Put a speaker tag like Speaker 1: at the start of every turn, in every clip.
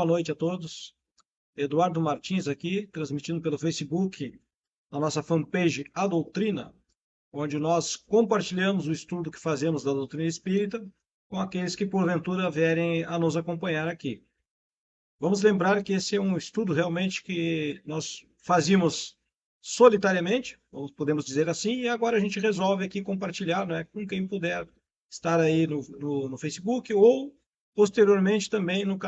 Speaker 1: boa noite a todos. Eduardo Martins aqui, transmitindo pelo Facebook a nossa fanpage A Doutrina, onde nós compartilhamos o estudo que fazemos da doutrina espírita com aqueles que porventura vierem a nos acompanhar aqui. Vamos lembrar que esse é um estudo realmente que nós fazíamos solitariamente, podemos dizer assim, e agora a gente resolve aqui compartilhar, né, com quem puder estar aí no Facebook ou posteriormente também no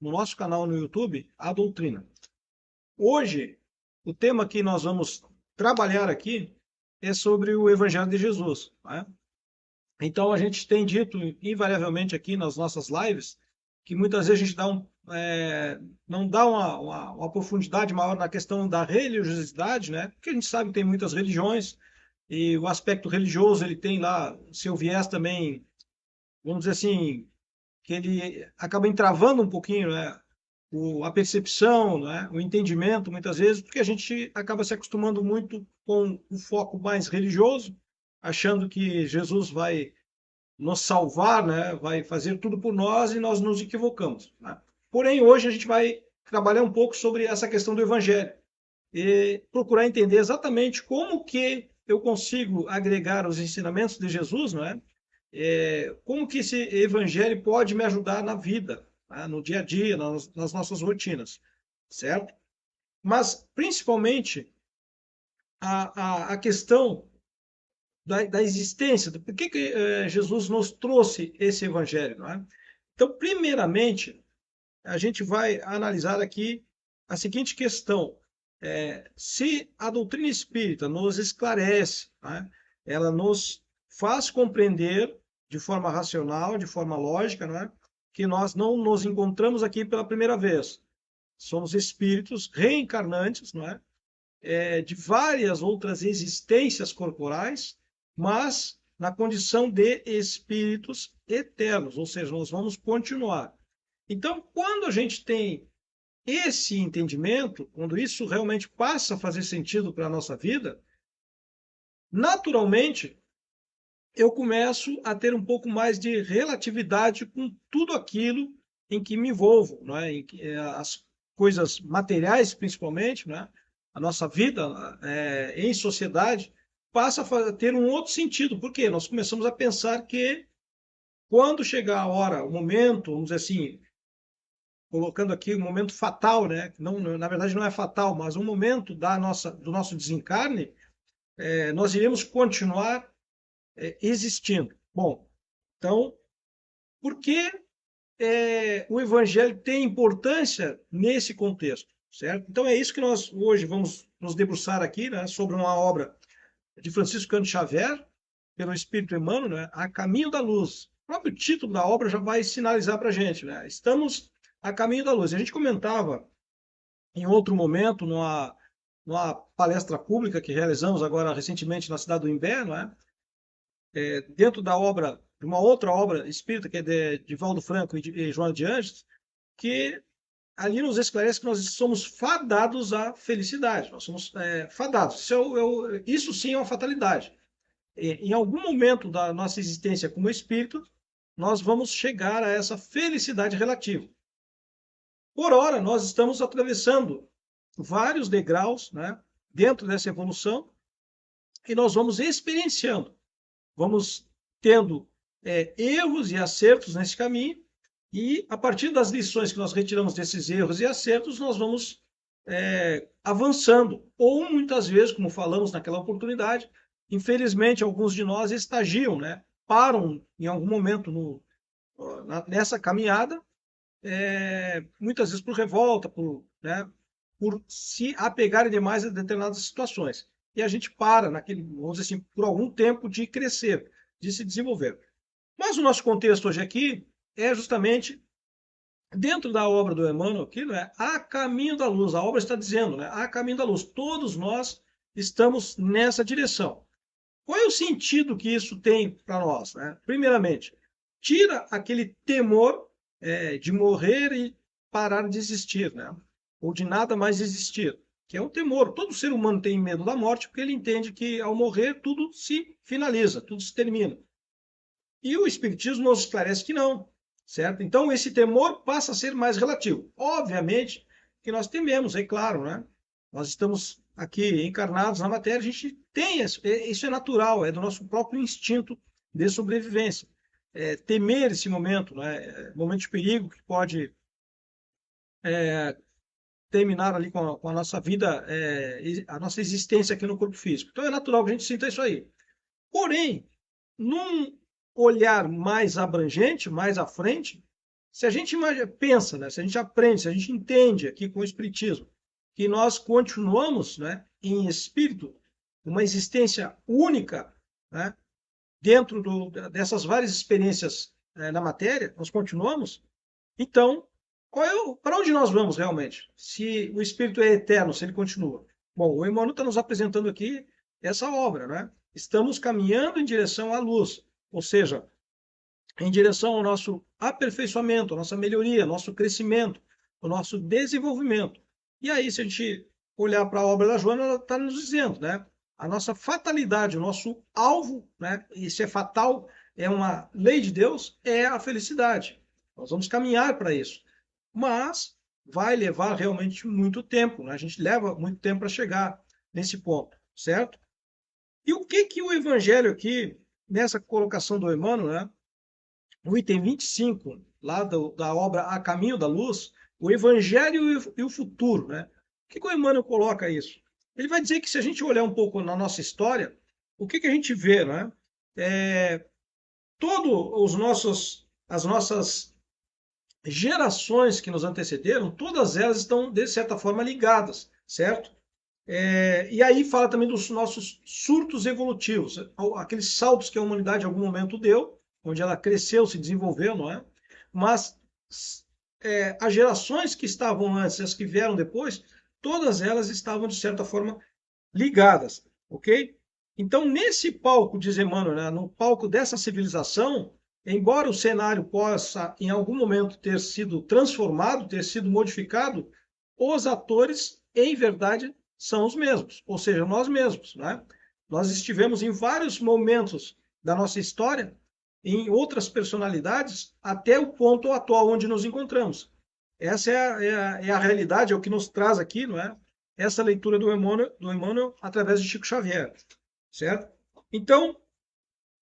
Speaker 1: nosso canal no YouTube, A Doutrina. Hoje, o tema que nós vamos trabalhar aqui é sobre o Evangelho de Jesus, né? Então, a gente tem dito invariavelmente aqui nas nossas lives que muitas vezes a gente não dá uma profundidade maior na questão da religiosidade, né? Porque a gente sabe que tem muitas religiões e o aspecto religioso ele tem lá seu viés também, vamos dizer assim, que ele acaba entravando um pouquinho, né, a percepção, né, o entendimento, muitas vezes, porque a gente acaba se acostumando muito com o foco mais religioso, achando que Jesus vai nos salvar, né, vai fazer tudo por nós e nós nos equivocamos, né? Porém, hoje a gente vai trabalhar um pouco sobre essa questão do Evangelho e procurar entender exatamente como que eu consigo agregar os ensinamentos de Jesus, né, como que esse evangelho pode me ajudar na vida, tá? No dia a dia, nas nossas rotinas, certo? Mas, principalmente, a questão da existência, por que Jesus nos trouxe esse evangelho, não é? Então, primeiramente, a gente vai analisar aqui a seguinte questão. Se a doutrina espírita nos esclarece, né, ela nos faz compreender de forma racional, de forma lógica, né, que nós não nos encontramos aqui pela primeira vez. Somos espíritos reencarnantes, não é? De várias outras existências corporais, mas na condição de espíritos eternos, ou seja, nós vamos continuar. Então, quando a gente tem esse entendimento, quando isso realmente passa a fazer sentido para a nossa vida, naturalmente eu começo a ter um pouco mais de relatividade com tudo aquilo em que me envolvo, não é? As coisas materiais, principalmente, né? A nossa vida em sociedade passa a ter um outro sentido, porque nós começamos a pensar que quando chegar a hora, o momento, vamos dizer assim, colocando aqui um momento fatal, né? Não, na verdade não é fatal, mas um momento do nosso desencarne, nós iremos continuar existindo. Bom, então, por que o Evangelho tem importância nesse contexto, certo? Então é isso que nós hoje vamos nos debruçar aqui, né, sobre uma obra de Francisco Cândido Xavier, pelo Espírito Emmanuel, né, A Caminho da Luz. O próprio título da obra já vai sinalizar para a gente, né? Estamos a caminho da luz. A gente comentava em outro momento, numa palestra pública que realizamos agora recentemente na cidade do Imbé, não é? Dentro da obra, de uma outra obra espírita, que é de Valdo Franco e João de Anjos, que ali nos esclarece que nós somos fadados à felicidade, nós somos fadados. Isso sim é uma fatalidade. Em algum momento da nossa existência como espírito, nós vamos chegar a essa felicidade relativa. Por ora, nós estamos atravessando vários degraus, né, dentro dessa evolução e nós vamos experienciando, vamos tendo erros e acertos nesse caminho e a partir das lições que nós retiramos desses erros e acertos, nós vamos avançando. Ou muitas vezes, como falamos naquela oportunidade, infelizmente alguns de nós estagiam, né, param em algum momento nessa caminhada, muitas vezes por revolta, por se apegarem demais a determinadas situações. E a gente para, vamos dizer assim, por algum tempo de crescer, de se desenvolver. Mas o nosso contexto hoje aqui é justamente dentro da obra do Emmanuel, aqui, né, A Caminho da Luz. A obra está dizendo, né, A Caminho da Luz. Todos nós estamos nessa direção. Qual é o sentido que isso tem para nós, né? Primeiramente, tira aquele temor de morrer e parar de existir, né? Ou de nada mais existir, que é um temor. Todo ser humano tem medo da morte porque ele entende que ao morrer tudo se finaliza, tudo se termina. E o Espiritismo nos esclarece que não. certo? Então, esse temor passa a ser mais relativo. Obviamente que nós tememos, é claro, né? Nós estamos aqui encarnados na matéria, a gente tem isso é natural, é do nosso próprio instinto de sobrevivência. Temer esse momento, né? Momento de perigo que pode terminar ali com a nossa vida, a nossa existência aqui no corpo físico. Então é natural que a gente sinta isso aí. Porém, num olhar mais abrangente, mais à frente, se a gente pensa, né, se a gente aprende, se a gente entende aqui com o Espiritismo, que nós continuamos, né, em espírito, uma existência única, né, dentro dessas várias experiências na matéria, nós continuamos, então, para onde nós vamos realmente? Se o espírito é eterno, se ele continua. Bom, o Emmanuel está nos apresentando aqui essa obra, né? Estamos caminhando em direção à luz, ou seja, em direção ao nosso aperfeiçoamento, à nossa melhoria, ao nosso crescimento, ao nosso desenvolvimento. E aí, se a gente olhar para a obra da Joana, ela está nos dizendo, né? A nossa fatalidade, o nosso alvo, né? Isso é fatal, é uma lei de Deus, é a felicidade. Nós vamos caminhar para isso. Mas vai levar realmente muito tempo, né? A gente leva muito tempo para chegar nesse ponto, certo? E o que que o Evangelho aqui, nessa colocação do Emmanuel, né? No item 25, lá da obra A Caminho da Luz, o Evangelho e o futuro, né? O que que o Emmanuel coloca isso? Ele vai dizer que se a gente olhar um pouco na nossa história, o que que a gente vê, né? As nossas gerações que nos antecederam, todas elas estão, de certa forma, ligadas, certo? E aí fala também dos nossos surtos evolutivos, aqueles saltos que a humanidade em algum momento deu, onde ela cresceu, se desenvolveu, não é? Mas as gerações que estavam antes e as que vieram depois, todas elas estavam, de certa forma, ligadas, ok? Então, nesse palco, diz Emmanuel, né, no palco dessa civilização, embora o cenário possa, em algum momento, ter sido transformado, ter sido modificado, os atores, em verdade, são os mesmos, ou seja, nós mesmos, né? Nós estivemos em vários momentos da nossa história, em outras personalidades, até o ponto atual onde nos encontramos. Essa é a realidade, é o que nos traz aqui, não é? Essa leitura do Emmanuel através de Chico Xavier, certo? Então,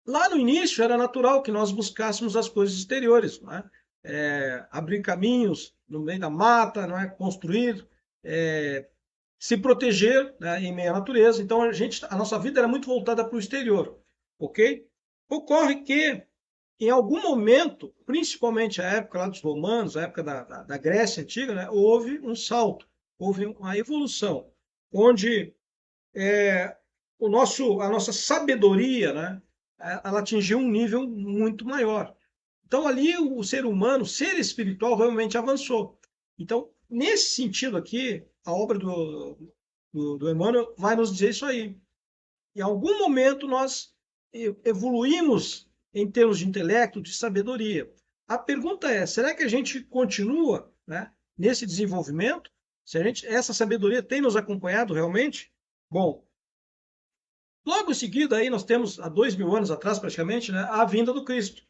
Speaker 1: lá no início era natural que nós buscássemos as coisas exteriores, não é? Abrir caminhos no meio da mata, não é? Construir, se proteger, né, em meio à natureza. Então a nossa vida era muito voltada para o exterior, ok? Ocorre que em algum momento, principalmente a época lá dos romanos, a época da Grécia Antiga, né, houve um salto, houve uma evolução, onde a nossa sabedoria, né, ela atingiu um nível muito maior. Então ali o ser humano, o ser espiritual, realmente avançou. Então, nesse sentido aqui, a obra do Emmanuel vai nos dizer isso aí. Em algum momento nós evoluímos em termos de intelecto, de sabedoria. A pergunta é, será que a gente continua, né, nesse desenvolvimento? Se essa sabedoria tem nos acompanhado realmente? Bom, logo em seguida aí nós temos, há 2000 anos atrás praticamente, né, a vinda do Cristo.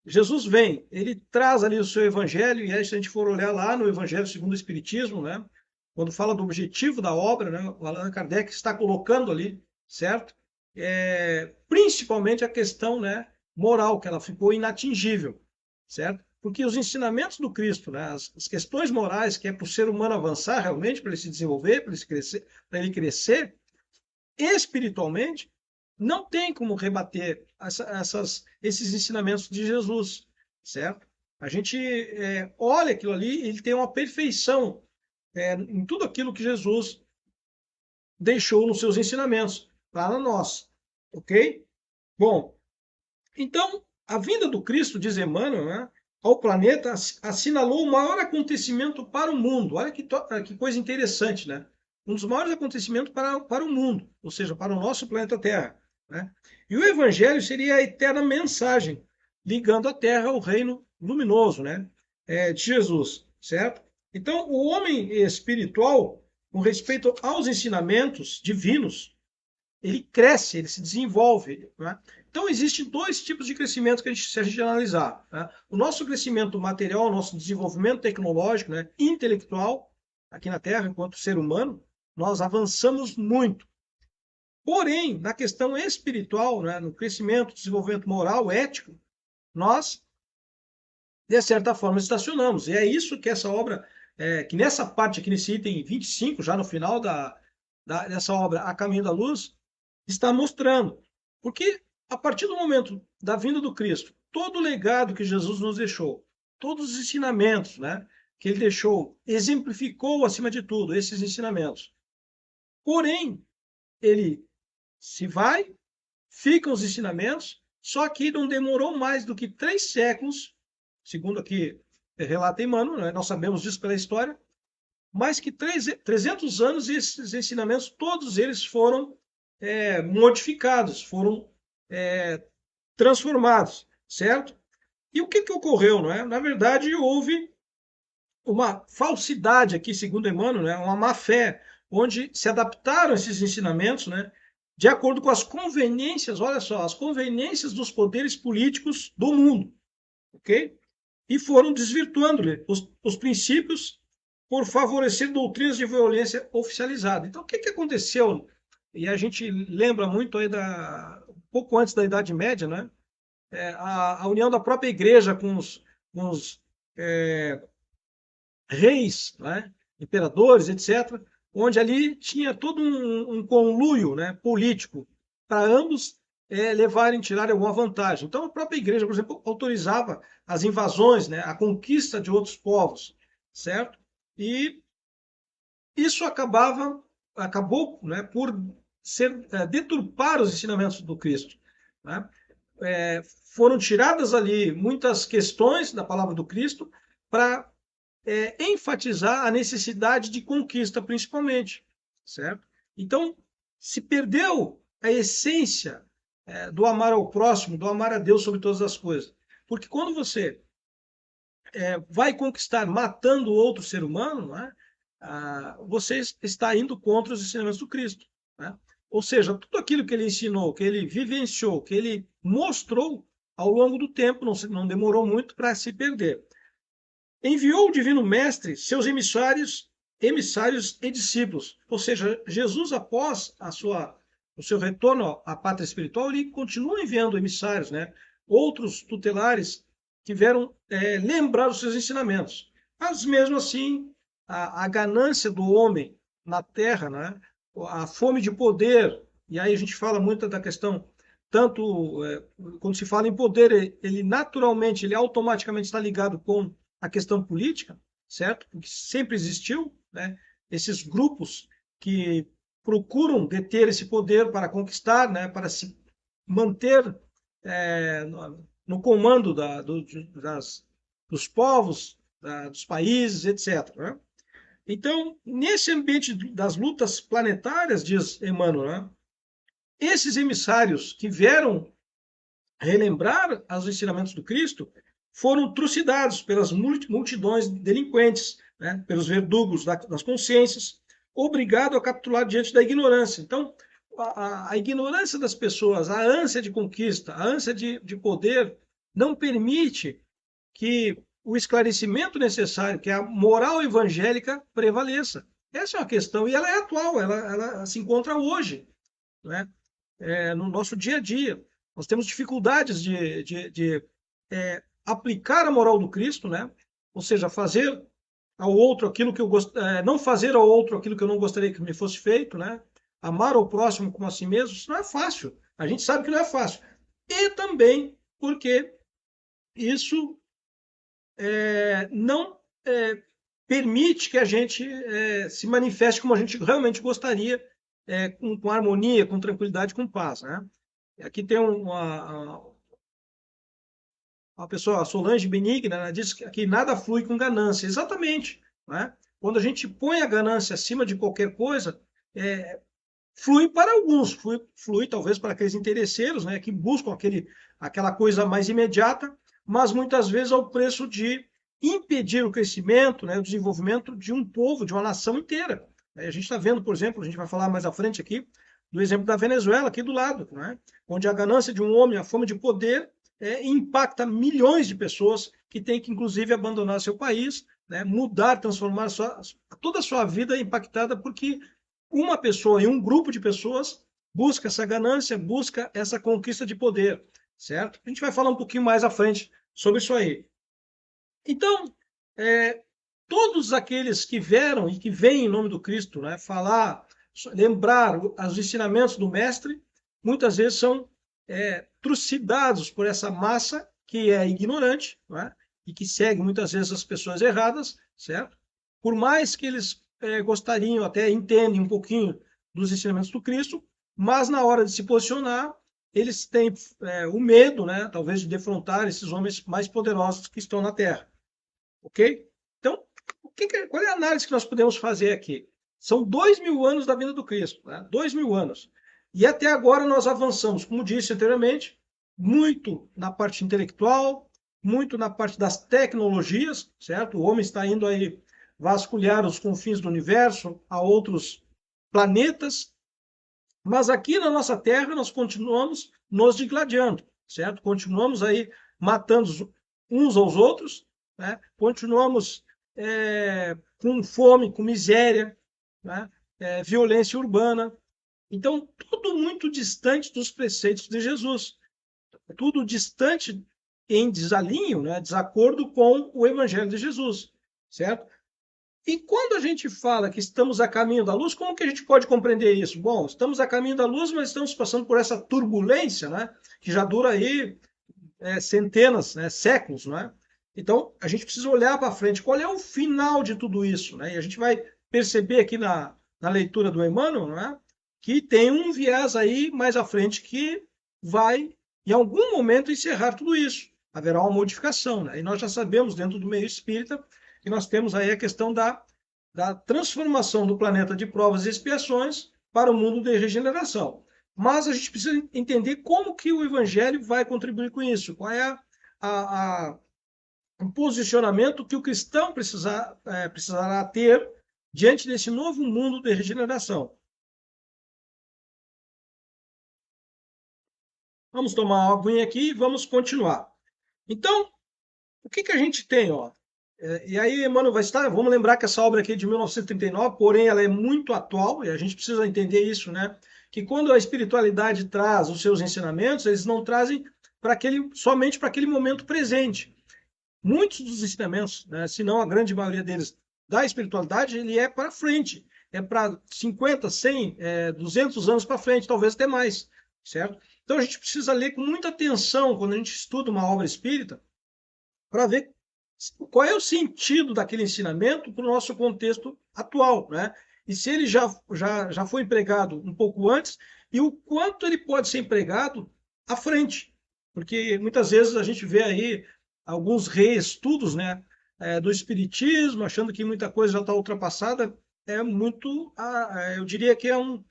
Speaker 1: Jesus vem, ele traz ali o seu evangelho, e aí se a gente for olhar lá no Evangelho segundo o Espiritismo, né, quando fala do objetivo da obra, né, o Allan Kardec está colocando ali, certo? Principalmente a questão, né, moral, que ela ficou inatingível, certo? Porque os ensinamentos do Cristo, né, as questões morais, que é para o ser humano avançar realmente, para ele se desenvolver, para ele crescer espiritualmente, não tem como rebater esses ensinamentos de Jesus, certo? A gente olha aquilo ali, ele tem uma perfeição em tudo aquilo que Jesus deixou nos seus ensinamentos para nós, ok? Bom, então a vinda do Cristo, diz Emmanuel, né, ao planeta assinalou o maior acontecimento para o mundo. Olha que coisa interessante, né? Um dos maiores acontecimentos para o mundo, ou seja, para o nosso planeta Terra, né? E o Evangelho seria a eterna mensagem ligando a Terra ao reino luminoso, né, de Jesus, certo? Então, o homem espiritual, com respeito aos ensinamentos divinos, ele cresce, ele se desenvolve, né? Então, existem dois tipos de crescimento que se a gente analisar, né? O nosso crescimento material, o nosso desenvolvimento tecnológico, né, intelectual, aqui na Terra, enquanto ser humano, nós avançamos muito. Porém, na questão espiritual, né, no crescimento, desenvolvimento moral, ético, nós, de certa forma, estacionamos. E é isso que essa obra, que nessa parte aqui, nesse item 25, já no final dessa obra, A Caminho da Luz, está mostrando. Porque a partir do momento da vinda do Cristo, todo o legado que Jesus nos deixou, todos os ensinamentos, né, que ele deixou, exemplificou acima de tudo esses ensinamentos. Porém, ele se vai, ficam os ensinamentos, só que não demorou mais do que 3 séculos, segundo aqui relata Emmanuel, né, nós sabemos disso pela história, mais que 300 anos e esses ensinamentos, todos eles foram modificados, foram transformados, certo? E o que ocorreu, não é? Na verdade, houve uma falsidade aqui, segundo Emmanuel, né? Uma má-fé, onde se adaptaram esses ensinamentos, né? De acordo com as conveniências, olha só, as conveniências dos poderes políticos do mundo, ok? E foram desvirtuando os princípios por favorecer doutrinas de violência oficializada. Então, o que aconteceu? E a gente lembra muito aí um pouco antes da Idade Média, né? A união da própria igreja com os reis, né? Imperadores, etc., onde ali tinha todo um conluio, né, político para ambos tirarem alguma vantagem. Então, a própria igreja, por exemplo, autorizava as invasões, né, a conquista de outros povos, certo? E isso acabou, né, por deturpar os ensinamentos do Cristo, né? Foram tiradas ali muitas questões da palavra do Cristo para enfatizar a necessidade de conquista, principalmente, certo? Então, se perdeu a essência do amar ao próximo, do amar a Deus sobre todas as coisas. Porque quando você vai conquistar matando outro ser humano, né, você está indo contra os ensinamentos do Cristo, né? Ou seja, tudo aquilo que ele ensinou, que ele vivenciou, que ele mostrou ao longo do tempo, não demorou muito para se perder. Enviou o Divino Mestre seus emissários e discípulos. Ou seja, Jesus, após o seu retorno à pátria espiritual, ele continua enviando emissários, né? Outros tutelares que vieram lembrar os seus ensinamentos. Mas mesmo assim, a ganância do homem na terra, né? A fome de poder, e aí a gente fala muito da questão, tanto quando se fala em poder, ele naturalmente, ele automaticamente está ligado com a questão política, certo? Porque sempre existiu, né? Esses grupos que procuram deter esse poder para conquistar, né? Para se manter no comando dos povos, dos países, etc., né? Então, nesse ambiente das lutas planetárias, diz Emmanuel, né? Esses emissários que vieram relembrar os ensinamentos do Cristo foram trucidados pelas multidões delinquentes, né? Pelos verdugos das consciências, obrigados a capitular diante da ignorância. Então, a ignorância das pessoas, a ânsia de conquista, a ânsia de poder, não permite que o esclarecimento necessário, que a moral evangélica prevaleça. Essa é uma questão, e ela é atual, ela se encontra hoje, né? No nosso dia a dia. Nós temos dificuldades de aplicar a moral do Cristo, né? Ou seja, fazer ao outro aquilo que eu não fazer ao outro aquilo que eu não gostaria que me fosse feito, né? Amar ao próximo como a si mesmo, isso não é fácil. A gente sabe que não é fácil. E também porque isso não permite que a gente se manifeste como a gente realmente gostaria, com harmonia, com tranquilidade, com paz, né? Aqui tem uma pessoa, a Solange Benigna, ela diz que nada flui com ganância. Exatamente, né? Quando a gente põe a ganância acima de qualquer coisa, flui para alguns, flui talvez para aqueles interesseiros, né, que buscam aquela coisa mais imediata, mas muitas vezes ao preço de impedir o crescimento, né, o desenvolvimento de um povo, de uma nação inteira. A gente está vendo, por exemplo, a gente vai falar mais à frente aqui, do exemplo da Venezuela, aqui do lado, né? Onde a ganância de um homem, a fome de poder, impacta milhões de pessoas que têm que, inclusive, abandonar seu país, né? Mudar, transformar toda a sua vida impactada porque uma pessoa e um grupo de pessoas busca essa ganância, busca essa conquista de poder, certo? A gente vai falar um pouquinho mais à frente sobre isso aí. Então, todos aqueles que vieram e que vêm em nome do Cristo, né, falar, lembrar os ensinamentos do Mestre, muitas vezes são trucidados por essa massa que é ignorante, né, e que segue muitas vezes as pessoas erradas, certo? Por mais que eles gostariam, até entendem um pouquinho dos ensinamentos do Cristo, mas na hora de se posicionar, eles têm o medo, né, talvez, de defrontar esses homens mais poderosos que estão na Terra. Ok? Então, qual é a análise que nós podemos fazer aqui? São 2.000 anos da vinda do Cristo, né? 2.000 anos. E até agora nós avançamos, como disse anteriormente, muito na parte intelectual, muito na parte das tecnologias, certo? O homem está indo aí vasculhar os confins do universo, a outros planetas, mas aqui na nossa Terra nós continuamos nos digladiando, certo? Continuamos aí matando uns aos outros, né? Continuamos com fome, com miséria, né? Violência urbana. Então, tudo muito distante dos preceitos de Jesus. Tudo distante em desalinho, né? Desacordo com o Evangelho de Jesus, certo? E quando a gente fala que estamos a caminho da luz, como que a gente pode compreender isso? Bom, estamos a caminho da luz, mas estamos passando por essa turbulência, né? Que já dura aí centenas, né? Séculos, né? Então, a gente precisa olhar para frente. Qual é o final de tudo isso? Né? E a gente vai perceber aqui na leitura do Emmanuel, né? Que tem um viés aí mais à frente que vai, em algum momento, encerrar tudo isso. Haverá uma modificação. Né? E nós já sabemos, dentro do meio espírita, que nós temos aí a questão da transformação do planeta de provas e expiações para o mundo de regeneração. Mas a gente precisa entender como que o Evangelho vai contribuir com isso. Qual é o posicionamento que o cristão precisará ter diante desse novo mundo de regeneração. Vamos tomar uma aguinha aqui e vamos continuar. Então, o que a gente tem? Ó? E aí, Emmanuel vai estar. Vamos lembrar que essa obra aqui é de 1939, porém ela é muito atual, e a gente precisa entender isso, né? Que quando a espiritualidade traz os seus ensinamentos, eles não trazem somente para aquele momento presente. Muitos dos ensinamentos, né, se não a grande maioria deles, da espiritualidade, ele é para frente. É para 50, 100, 200 anos para frente, talvez até mais, certo? Então a gente precisa ler com muita atenção quando a gente estuda uma obra espírita para ver qual é o sentido daquele ensinamento para o nosso contexto atual, né? E se ele já foi empregado um pouco antes e o quanto ele pode ser empregado à frente. Porque muitas vezes a gente vê aí alguns reestudos, né, do espiritismo, achando que muita coisa já está ultrapassada, eu diria que é uma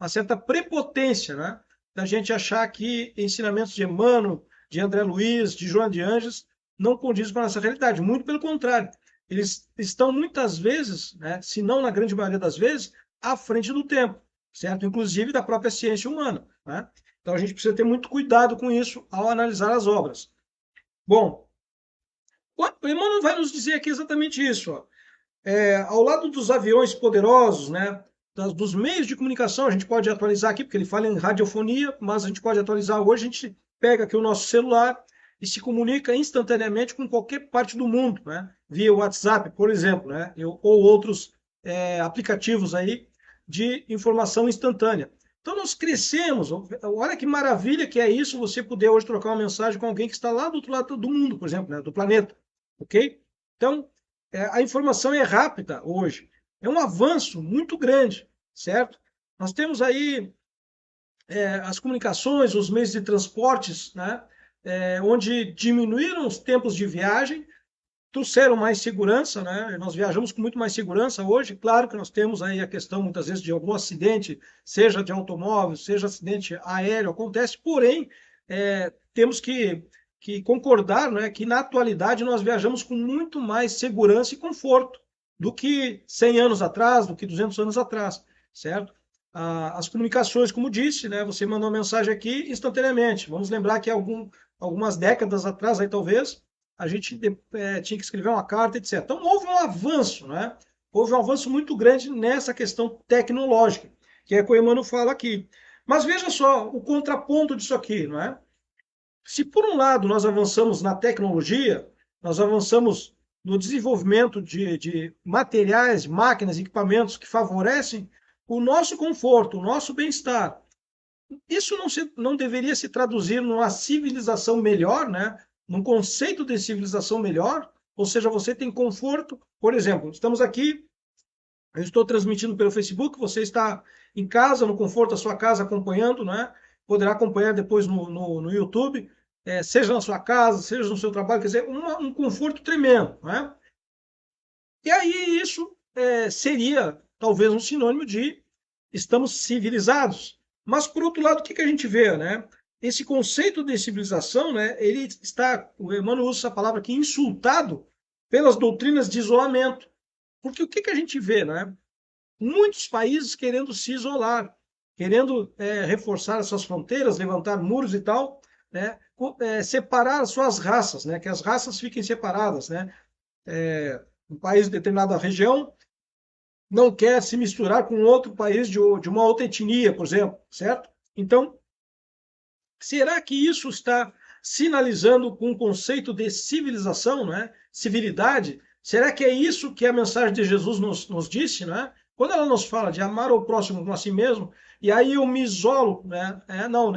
Speaker 1: certa prepotência, né, da gente achar que ensinamentos de Emmanuel, de André Luiz, de Joana de Ângeles, não condizem com a nossa realidade. Muito pelo contrário. Eles estão muitas vezes, né, se não na grande maioria das vezes, à frente do tempo, certo? Inclusive da própria ciência humana, né? Então a gente precisa ter muito cuidado com isso ao analisar as obras. Bom, o Emmanuel vai nos dizer aqui exatamente isso. Ó. Ao lado dos aviões poderosos, né, dos meios de comunicação, a gente pode atualizar aqui, porque ele fala em radiofonia, mas a gente pode atualizar hoje, a gente pega aqui o nosso celular e se comunica instantaneamente com qualquer parte do mundo, né, via WhatsApp, por exemplo, né, ou outros aplicativos aí de informação instantânea. Então nós crescemos, olha que maravilha que é isso, você poder hoje trocar uma mensagem com alguém que está lá do outro lado do mundo, por exemplo, né, do planeta, ok? Então, a informação é rápida hoje, é um avanço muito grande, certo? Nós temos aí as comunicações, os meios de transportes, né, onde diminuíram os tempos de viagem, trouxeram mais segurança, né? Nós viajamos com muito mais segurança hoje. Claro que nós temos aí a questão, muitas vezes, de algum acidente, seja de automóvel, seja acidente aéreo, acontece, porém, temos que concordar, né, que na atualidade nós viajamos com muito mais segurança e conforto do que 100 anos atrás, do que 200 anos atrás, certo? as comunicações, como disse, né? Você mandou uma mensagem aqui instantaneamente. Vamos lembrar que algumas décadas atrás, aí talvez, a gente tinha que escrever uma carta, etc. Então houve um avanço, né? Houve um avanço muito grande nessa questão tecnológica, que é o que o Emmanuel fala aqui. Mas veja só o contraponto disso aqui, não é? Se por um lado nós avançamos na tecnologia, nós avançamos no desenvolvimento de materiais, máquinas, equipamentos que favorecem o nosso conforto, o nosso bem-estar. Isso não deveria se traduzir numa civilização melhor, né? Num conceito de civilização melhor, ou seja, você tem conforto. Por exemplo, estamos aqui, eu estou transmitindo pelo Facebook, você está em casa, no conforto da sua casa, acompanhando, né? Poderá acompanhar depois no YouTube, seja na sua casa, seja no seu trabalho, quer dizer, um conforto tremendo, né? E aí isso seria talvez um sinônimo de estamos civilizados. Mas, por outro lado, o que a gente vê, né? Esse conceito de civilização, né, ele está, o Emmanuel usa essa palavra aqui, insultado pelas doutrinas de isolamento. Porque o que a gente vê, né? Muitos países querendo se isolar, querendo reforçar as suas fronteiras, levantar muros e tal, né? Separar as suas raças, né? Que as raças fiquem separadas, né? Um país de determinada região não quer se misturar com outro país de uma outra etnia, por exemplo, certo? Então, será que isso está sinalizando com um conceito de civilização, né? Civilidade? Será que é isso que a mensagem de Jesus nos disse, né? Quando ela nos fala de amar o próximo como a si mesmo, e aí eu me isolo, né? Não,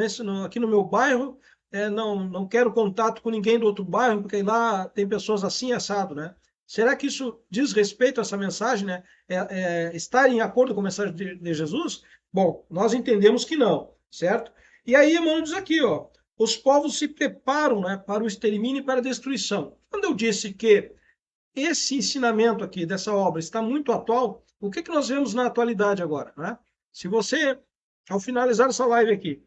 Speaker 1: aqui no meu bairro, não quero contato com ninguém do outro bairro, porque lá tem pessoas assim assado, né? Será que isso diz respeito a essa mensagem, né? Estar em acordo com a mensagem de Jesus? Bom, nós entendemos que não, certo? E aí Emmanuel diz aqui, ó, os povos se preparam, né, para o extermínio e para a destruição. Quando eu disse que esse ensinamento aqui dessa obra está muito atual, o que nós vemos na atualidade agora, né? Se você, ao finalizar essa live aqui,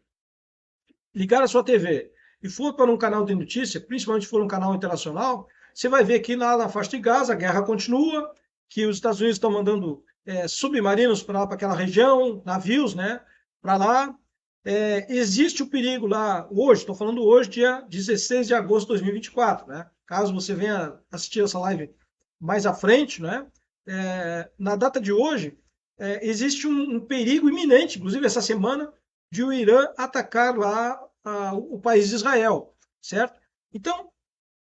Speaker 1: ligar a sua TV e for para um canal de notícia, principalmente se for um canal internacional, você vai ver que lá na faixa de Gaza a guerra continua, que os Estados Unidos estão mandando submarinos para aquela região, navios, né, para lá. Existe o perigo lá hoje, estou falando hoje, dia 16 de agosto de 2024, né? Caso você venha assistir essa live mais à frente, né? Na data de hoje, existe um perigo iminente, inclusive essa semana, de o Irã atacar lá o país de Israel, certo? Então,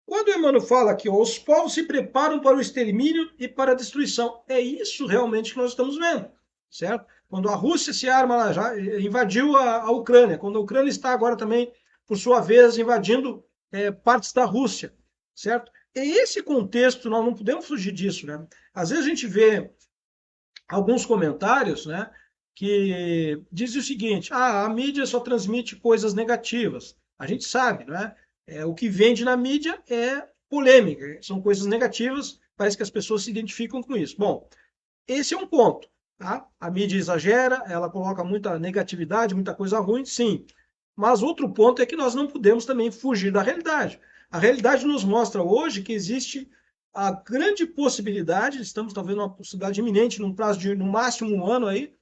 Speaker 1: quando o Emmanuel fala que ó, os povos se preparam para o extermínio e para a destruição, é isso realmente que nós estamos vendo, certo? Quando a Rússia se arma, ela já invadiu a Ucrânia, quando a Ucrânia está agora também, por sua vez, invadindo partes da Rússia, certo? É esse contexto, nós não podemos fugir disso, né? Às vezes a gente vê alguns comentários, né, que dizem o seguinte: a mídia só transmite coisas negativas. A gente sabe, né? O que vende na mídia é polêmica, são coisas negativas, parece que as pessoas se identificam com isso. Bom, esse é um ponto, tá? A mídia exagera, ela coloca muita negatividade, muita coisa ruim, sim. Mas outro ponto é que nós não podemos também fugir da realidade. A realidade nos mostra hoje que existe a grande possibilidade, estamos talvez numa possibilidade iminente, num prazo de no máximo um ano aí,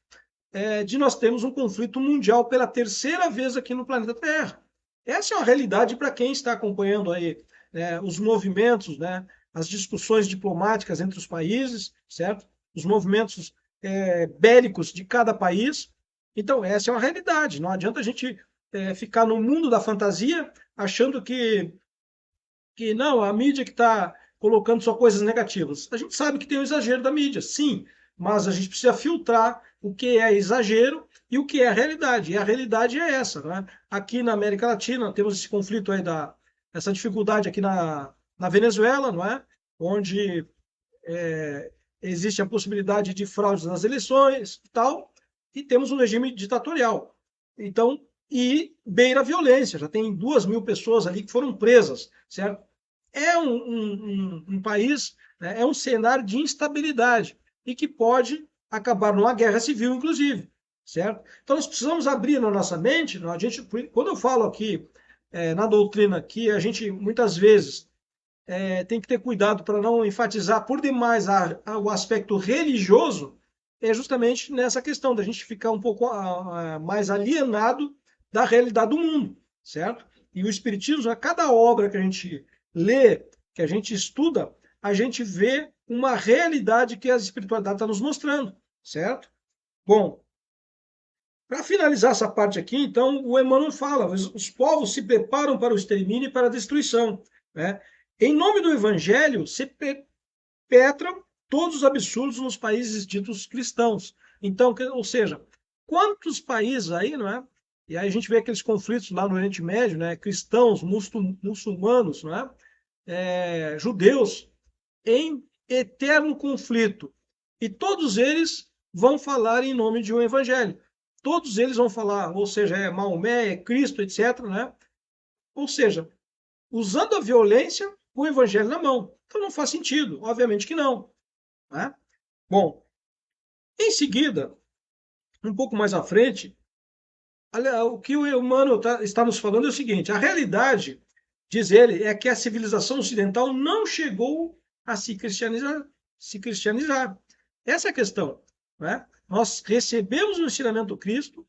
Speaker 1: de nós termos um conflito mundial pela terceira vez aqui no planeta Terra. Essa é uma realidade para quem está acompanhando aí, né, os movimentos, né, as discussões diplomáticas entre os países, certo? Os movimentos bélicos de cada país. Então, essa é uma realidade. Não adianta a gente ficar no mundo da fantasia achando que não, a mídia que está colocando só coisas negativas. A gente sabe que tem o exagero da mídia, sim, mas a gente precisa filtrar o que é exagero e o que é a realidade. E a realidade é essa, né? Aqui na América Latina temos esse conflito aí essa dificuldade aqui na Venezuela, não é? Onde existe a possibilidade de fraudes nas eleições e tal, e temos um regime ditatorial. Então, e beira a violência, já tem 2.000 pessoas ali que foram presas, certo? É um país, né, é um cenário de instabilidade e que pode acabar numa guerra civil, inclusive, certo? Então nós precisamos abrir na nossa mente, quando eu falo aqui na doutrina que a gente muitas vezes tem que ter cuidado para não enfatizar por demais o aspecto religioso, é justamente nessa questão da gente ficar um pouco mais alienado da realidade do mundo, certo? E o Espiritismo, a cada obra que a gente lê, que a gente estuda, a gente vê uma realidade que a espiritualidade está nos mostrando, certo? Bom, para finalizar essa parte aqui, então, o Emmanuel fala: os povos se preparam para o extermínio e para a destruição. Né? Em nome do Evangelho, se perpetram todos os absurdos nos países ditos cristãos. Então, ou seja, quantos países aí, não é? E aí a gente vê aqueles conflitos lá no Oriente Médio, né? Cristãos, muçulmanos, não é? Judeus, em eterno conflito. E todos eles vão falar em nome de um evangelho. Todos eles vão falar, ou seja, é Maomé, é Cristo, etc. Né? Ou seja, usando a violência com o evangelho na mão. Então não faz sentido, obviamente que não. Né? Bom, em seguida, um pouco mais à frente, o que o Emmanuel está nos falando é o seguinte: a realidade, diz ele, é que a civilização ocidental não chegou a se cristianizar. Se cristianizar. Essa é a questão. Né? Nós recebemos o ensinamento do Cristo,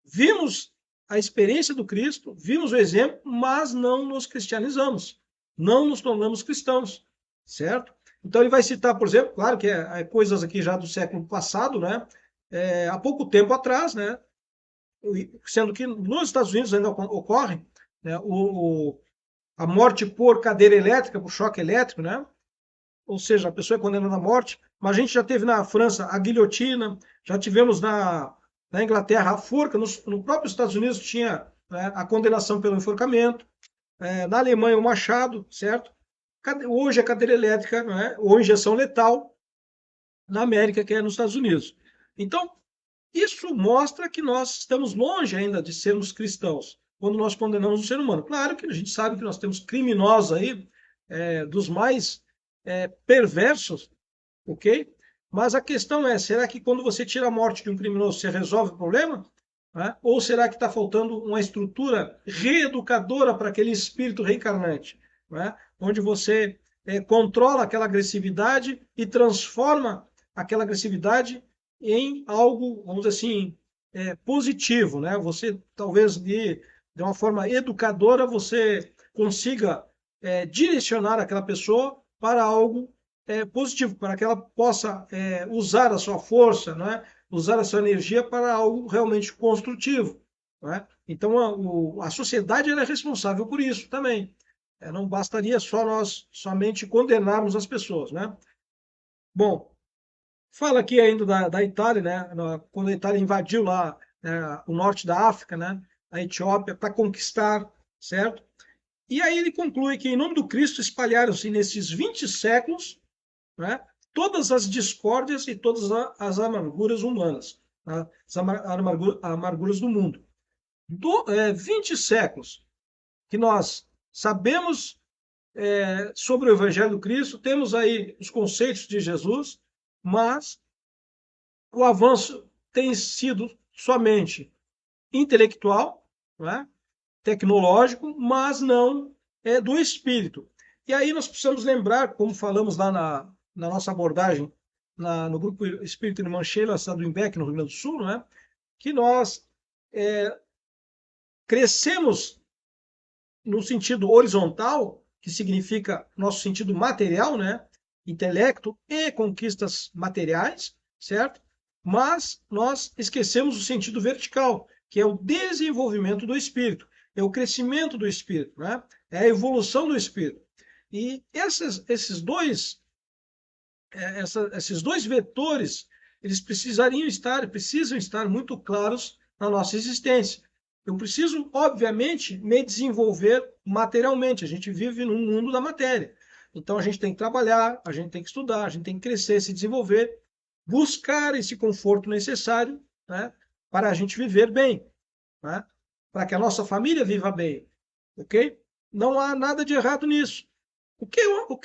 Speaker 1: vimos a experiência do Cristo, vimos o exemplo, mas não nos cristianizamos, não nos tornamos cristãos, certo? Então ele vai citar, por exemplo, claro que é coisas aqui já do século passado, né? Há pouco tempo atrás, né? Sendo que nos Estados Unidos ainda ocorre, né? A morte por cadeira elétrica, por choque elétrico, né? Ou seja, a pessoa é condenada à morte, mas a gente já teve na França a guilhotina, já tivemos na Inglaterra a forca, no próprio Estados Unidos tinha, né, a condenação pelo enforcamento, na Alemanha o machado, certo? Hoje a cadeira elétrica, né, ou injeção letal, na América, que é nos Estados Unidos. Então, isso mostra que nós estamos longe ainda de sermos cristãos, quando nós condenamos um ser humano. Claro que a gente sabe que nós temos criminosos aí, dos mais perversos, ok? Mas a questão é, será que quando você tira a morte de um criminoso, você resolve o problema? Né? Ou será que está faltando uma estrutura reeducadora para aquele espírito reencarnante? Né? Onde você controla aquela agressividade e transforma aquela agressividade em algo, vamos dizer assim, positivo. Né? Você, talvez, de uma forma educadora, você consiga direcionar aquela pessoa para algo positivo, para que ela possa usar a sua força, né? Usar a sua energia para algo realmente construtivo. Né? Então, a sociedade é responsável por isso também. Não bastaria só nós somente condenarmos as pessoas. Né? Bom, fala aqui ainda da Itália, né? Quando a Itália invadiu lá o norte da África, né? A Etiópia, para conquistar, certo? E aí ele conclui que, em nome do Cristo, espalharam-se nesses 20 séculos, né, todas as discórdias e todas as amarguras humanas, as amarguras do mundo. 20 séculos que nós sabemos sobre o Evangelho do Cristo, temos aí os conceitos de Jesus, mas o avanço tem sido somente intelectual, né, tecnológico, mas não do espírito. E aí nós precisamos lembrar, como falamos lá na nossa abordagem no grupo Espírito Irmã Sheila, do Imbec, no Rio Grande do Sul, né, que nós crescemos no sentido horizontal, que significa nosso sentido material, né, intelecto e conquistas materiais, certo? Mas nós esquecemos o sentido vertical, que é o desenvolvimento do espírito, é o crescimento do espírito, né? É a evolução do espírito. E esses dois vetores, eles precisam estar muito claros na nossa existência. Eu preciso, obviamente, me desenvolver materialmente. A gente vive num mundo da matéria. Então a gente tem que trabalhar, a gente tem que estudar, a gente tem que crescer, se desenvolver, buscar esse conforto necessário, né, para a gente viver bem, né, para que a nossa família viva bem, ok? Não há nada de errado nisso.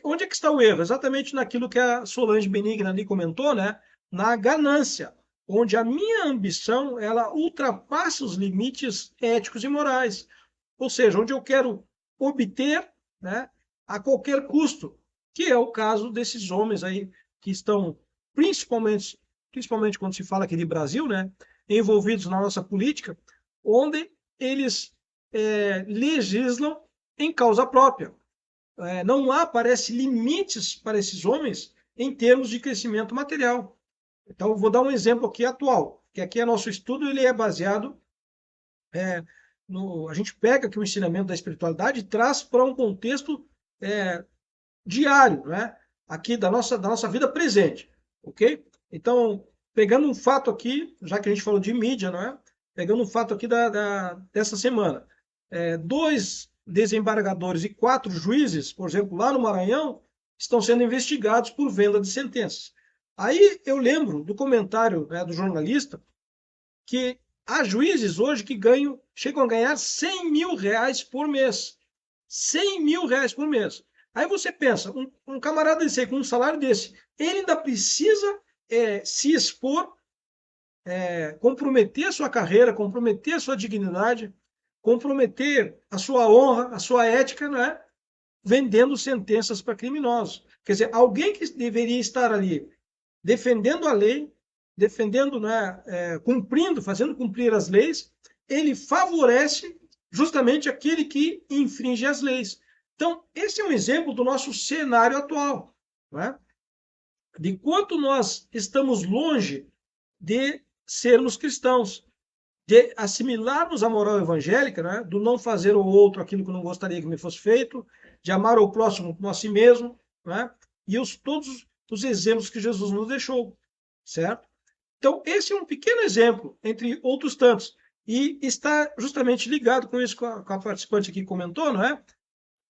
Speaker 1: Onde é que está o erro? Exatamente naquilo que a Solange Benigna ali comentou, né? Na ganância, onde a minha ambição ela ultrapassa os limites éticos e morais. Ou seja, onde eu quero obter, né, a qualquer custo, que é o caso desses homens aí que estão principalmente principalmente quando se fala aqui de Brasil, né, envolvidos na nossa política, onde eles legislam em causa própria. Não há, parece, limites para esses homens em termos de crescimento material. Então, eu vou dar um exemplo aqui atual, que aqui é nosso estudo, ele é baseado a gente pega aqui o ensinamento da espiritualidade e traz para um contexto diário, né? Aqui da nossa vida presente, ok? Então, pegando um fato aqui, já que a gente falou de mídia, não é? Pegando um fato aqui dessa semana. 2 desembargadores e 4 juízes, por exemplo, lá no Maranhão, estão sendo investigados por venda de sentenças. Aí eu lembro do comentário, né, do jornalista que há juízes hoje que chegam a ganhar 100 mil reais por mês. 100 mil reais por mês. Aí você pensa, um camarada desse aí, com um salário desse, ele ainda precisa se expor, comprometer a sua carreira, comprometer a sua dignidade, comprometer a sua honra, a sua ética, né? Vendendo sentenças para criminosos. Quer dizer, alguém que deveria estar ali defendendo a lei, defendendo, né, cumprindo, fazendo cumprir as leis, ele favorece justamente aquele que infringe as leis. Então, esse é um exemplo do nosso cenário atual, né? De quanto nós estamos longe de sermos cristãos, de assimilarmos a moral evangélica, né? Do não fazer ao outro aquilo que não gostaria que me fosse feito, de amar o próximo como a si mesmo, né? E todos os exemplos que Jesus nos deixou, certo? Então, esse é um pequeno exemplo, entre outros tantos, e está justamente ligado com isso que a participante aqui comentou, não é?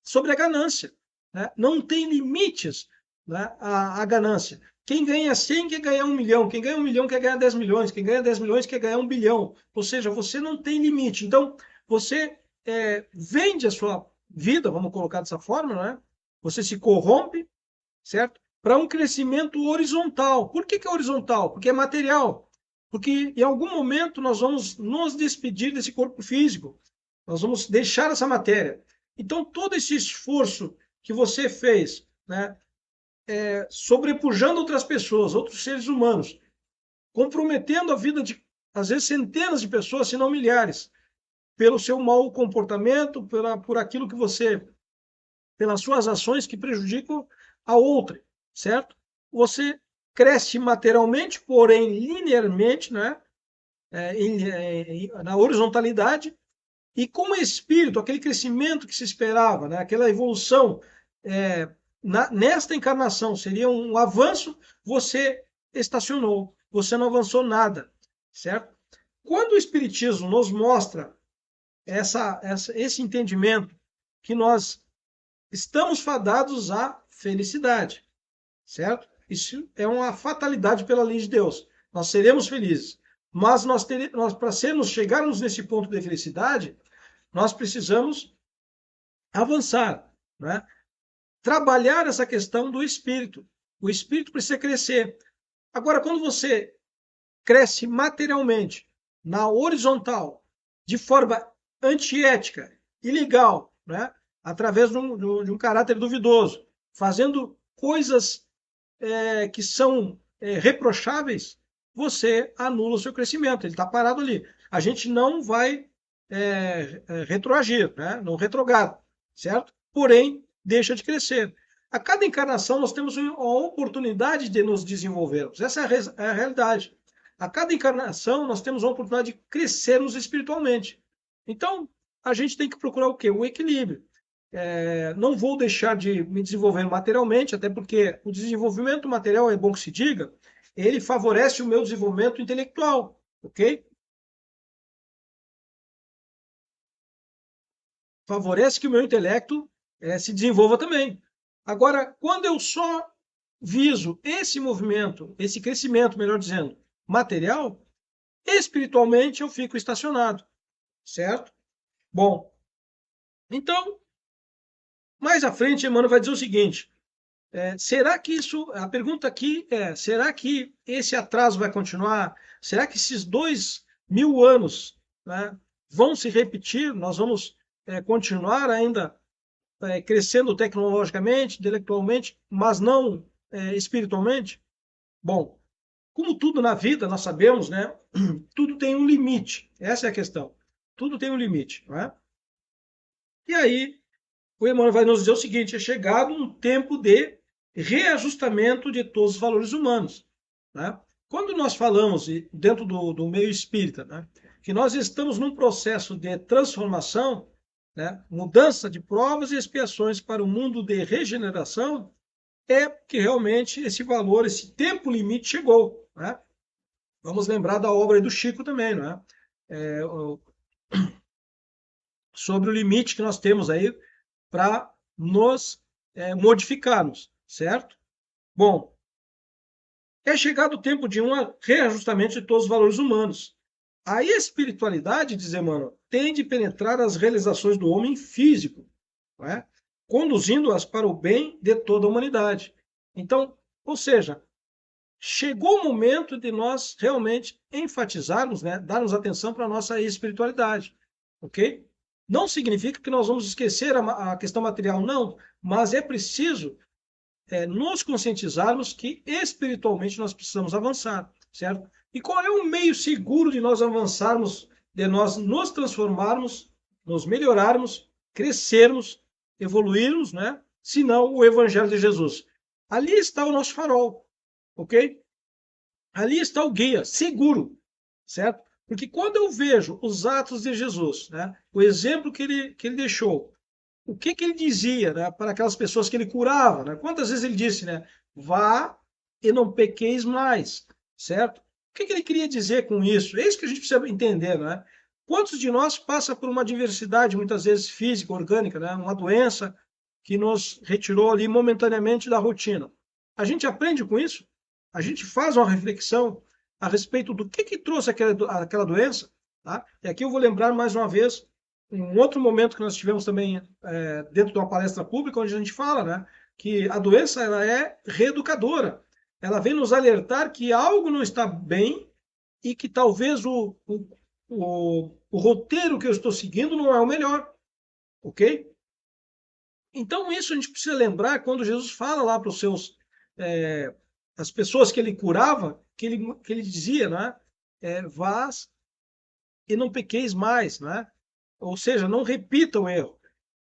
Speaker 1: Sobre a ganância, né? Não tem limites, né, a ganância. Quem ganha 100 quer ganhar 1 milhão, quem ganha 1 milhão quer ganhar 10 milhões, quem ganha 10 milhões quer ganhar 1 bilhão. Ou seja, você não tem limite. Então, você vende a sua vida, vamos colocar dessa forma, não é? Você se corrompe, certo? Para um crescimento horizontal. Por que é horizontal? Porque é material. Porque em algum momento nós vamos nos despedir desse corpo físico. Nós vamos deixar essa matéria. Então, todo esse esforço que você fez, né, sobrepujando outras pessoas, outros seres humanos, comprometendo a vida de, às vezes, centenas de pessoas, se não milhares, pelo seu mau comportamento, por aquilo que você, pelas suas ações que prejudicam a outra, certo? Você cresce materialmente, porém linearmente, né? Na horizontalidade, e com o espírito, aquele crescimento que se esperava, né? Aquela evolução, nesta encarnação seria um avanço, você estacionou, você não avançou nada, certo? Quando o Espiritismo nos mostra esse entendimento que nós estamos fadados à felicidade, certo? Isso é uma fatalidade pela lei de Deus. Nós seremos felizes. Mas nós para chegarmos nesse ponto de felicidade, nós precisamos avançar, né? Trabalhar essa questão do espírito. O espírito precisa crescer. Agora, quando você cresce materialmente, na horizontal, de forma antiética, ilegal, né? Através de um caráter duvidoso, fazendo coisas que são reprocháveis, você anula o seu crescimento. Ele está parado ali. A gente não vai retroagir, né? Não retrograda, certo? Porém, deixa de crescer. A cada encarnação nós temos uma oportunidade de nos desenvolvermos. Essa é a realidade. A cada encarnação nós temos uma oportunidade de crescermos espiritualmente. Então, a gente tem que procurar o quê? O equilíbrio. Não vou deixar de me desenvolver materialmente, até porque o desenvolvimento material, é bom que se diga, ele favorece o meu desenvolvimento intelectual, ok? Favorece que o meu intelecto se desenvolva também. Agora, quando eu só viso esse movimento, esse crescimento, melhor dizendo, material, espiritualmente eu fico estacionado, certo? Bom, então, mais à frente, Emmanuel vai dizer o seguinte: será que isso, a pergunta aqui será que esse atraso vai continuar? Será que esses 2000 anos, né, vão se repetir? Nós vamos continuar ainda crescendo tecnologicamente, intelectualmente, mas não espiritualmente? Bom, Como tudo na vida, nós sabemos, né? Tudo tem um limite. Essa é a questão. Tudo tem um limite, não é? E aí, o Emmanuel vai nos dizer o seguinte: é chegado um tempo de reajustamento de todos os valores humanos. Né? Quando nós falamos, dentro do meio espírita, né, que nós estamos num processo de transformação, né, mudança de provas e expiações para o mundo de regeneração, é que realmente esse valor, esse tempo limite chegou. Né? Vamos lembrar da obra do Chico também, não é? Sobre o limite que nós temos aí para nos modificarmos, certo? Bom, é chegado o tempo de um reajustamento de todos os valores humanos. A espiritualidade, diz Emmanuel, tem de penetrar as realizações do homem físico, não é? Conduzindo-as para o bem de toda a humanidade. Então, ou seja, chegou o momento de nós realmente enfatizarmos, né, darmos atenção para a nossa espiritualidade, ok? Não significa que nós vamos esquecer a questão material, não, mas é preciso nos conscientizarmos que espiritualmente nós precisamos avançar, certo? E qual é o meio seguro de nós avançarmos, de nós nos transformarmos, nos melhorarmos, crescermos, evoluirmos, né? Se não o Evangelho de Jesus. Ali está o nosso farol, ok? Ali está o guia seguro, certo? Porque quando eu vejo os atos de Jesus, né, o exemplo que ele deixou, o que ele dizia, né, para aquelas pessoas que ele curava, né? Quantas vezes ele disse, né, vá e não pequeis mais, certo? O que ele queria dizer com isso? É isso que a gente precisa entender, né? Quantos de nós passa por uma diversidade, muitas vezes física, orgânica, né? Uma doença que nos retirou ali momentaneamente da rotina. A gente aprende com isso? A gente faz uma reflexão a respeito do que trouxe aquela doença, tá? E aqui eu vou lembrar mais uma vez um outro momento que nós tivemos também dentro de uma palestra pública, onde a gente fala, né, que a doença ela é reeducadora. Ela vem nos alertar que algo não está bem e que talvez o roteiro que eu estou seguindo não é o melhor, ok? Então isso a gente precisa lembrar quando Jesus fala lá para os seus as pessoas que ele curava, que ele dizia, né, vás e não pequeis mais, né? Ou seja, não repita o erro.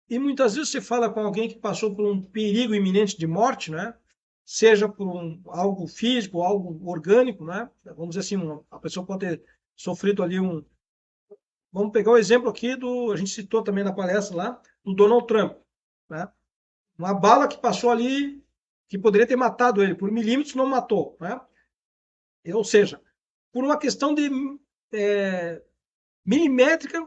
Speaker 1: E muitas vezes você fala com alguém que passou por um perigo iminente de morte, né? Seja por algo físico, algo orgânico, né? Vamos dizer assim, a pessoa pode ter sofrido ali um. Vamos pegar o exemplo aqui a gente citou também na palestra lá, do Donald Trump, né? Uma bala que passou ali, que poderia ter matado ele, por milímetros não matou, né? Ou seja, por uma questão de milimétrica,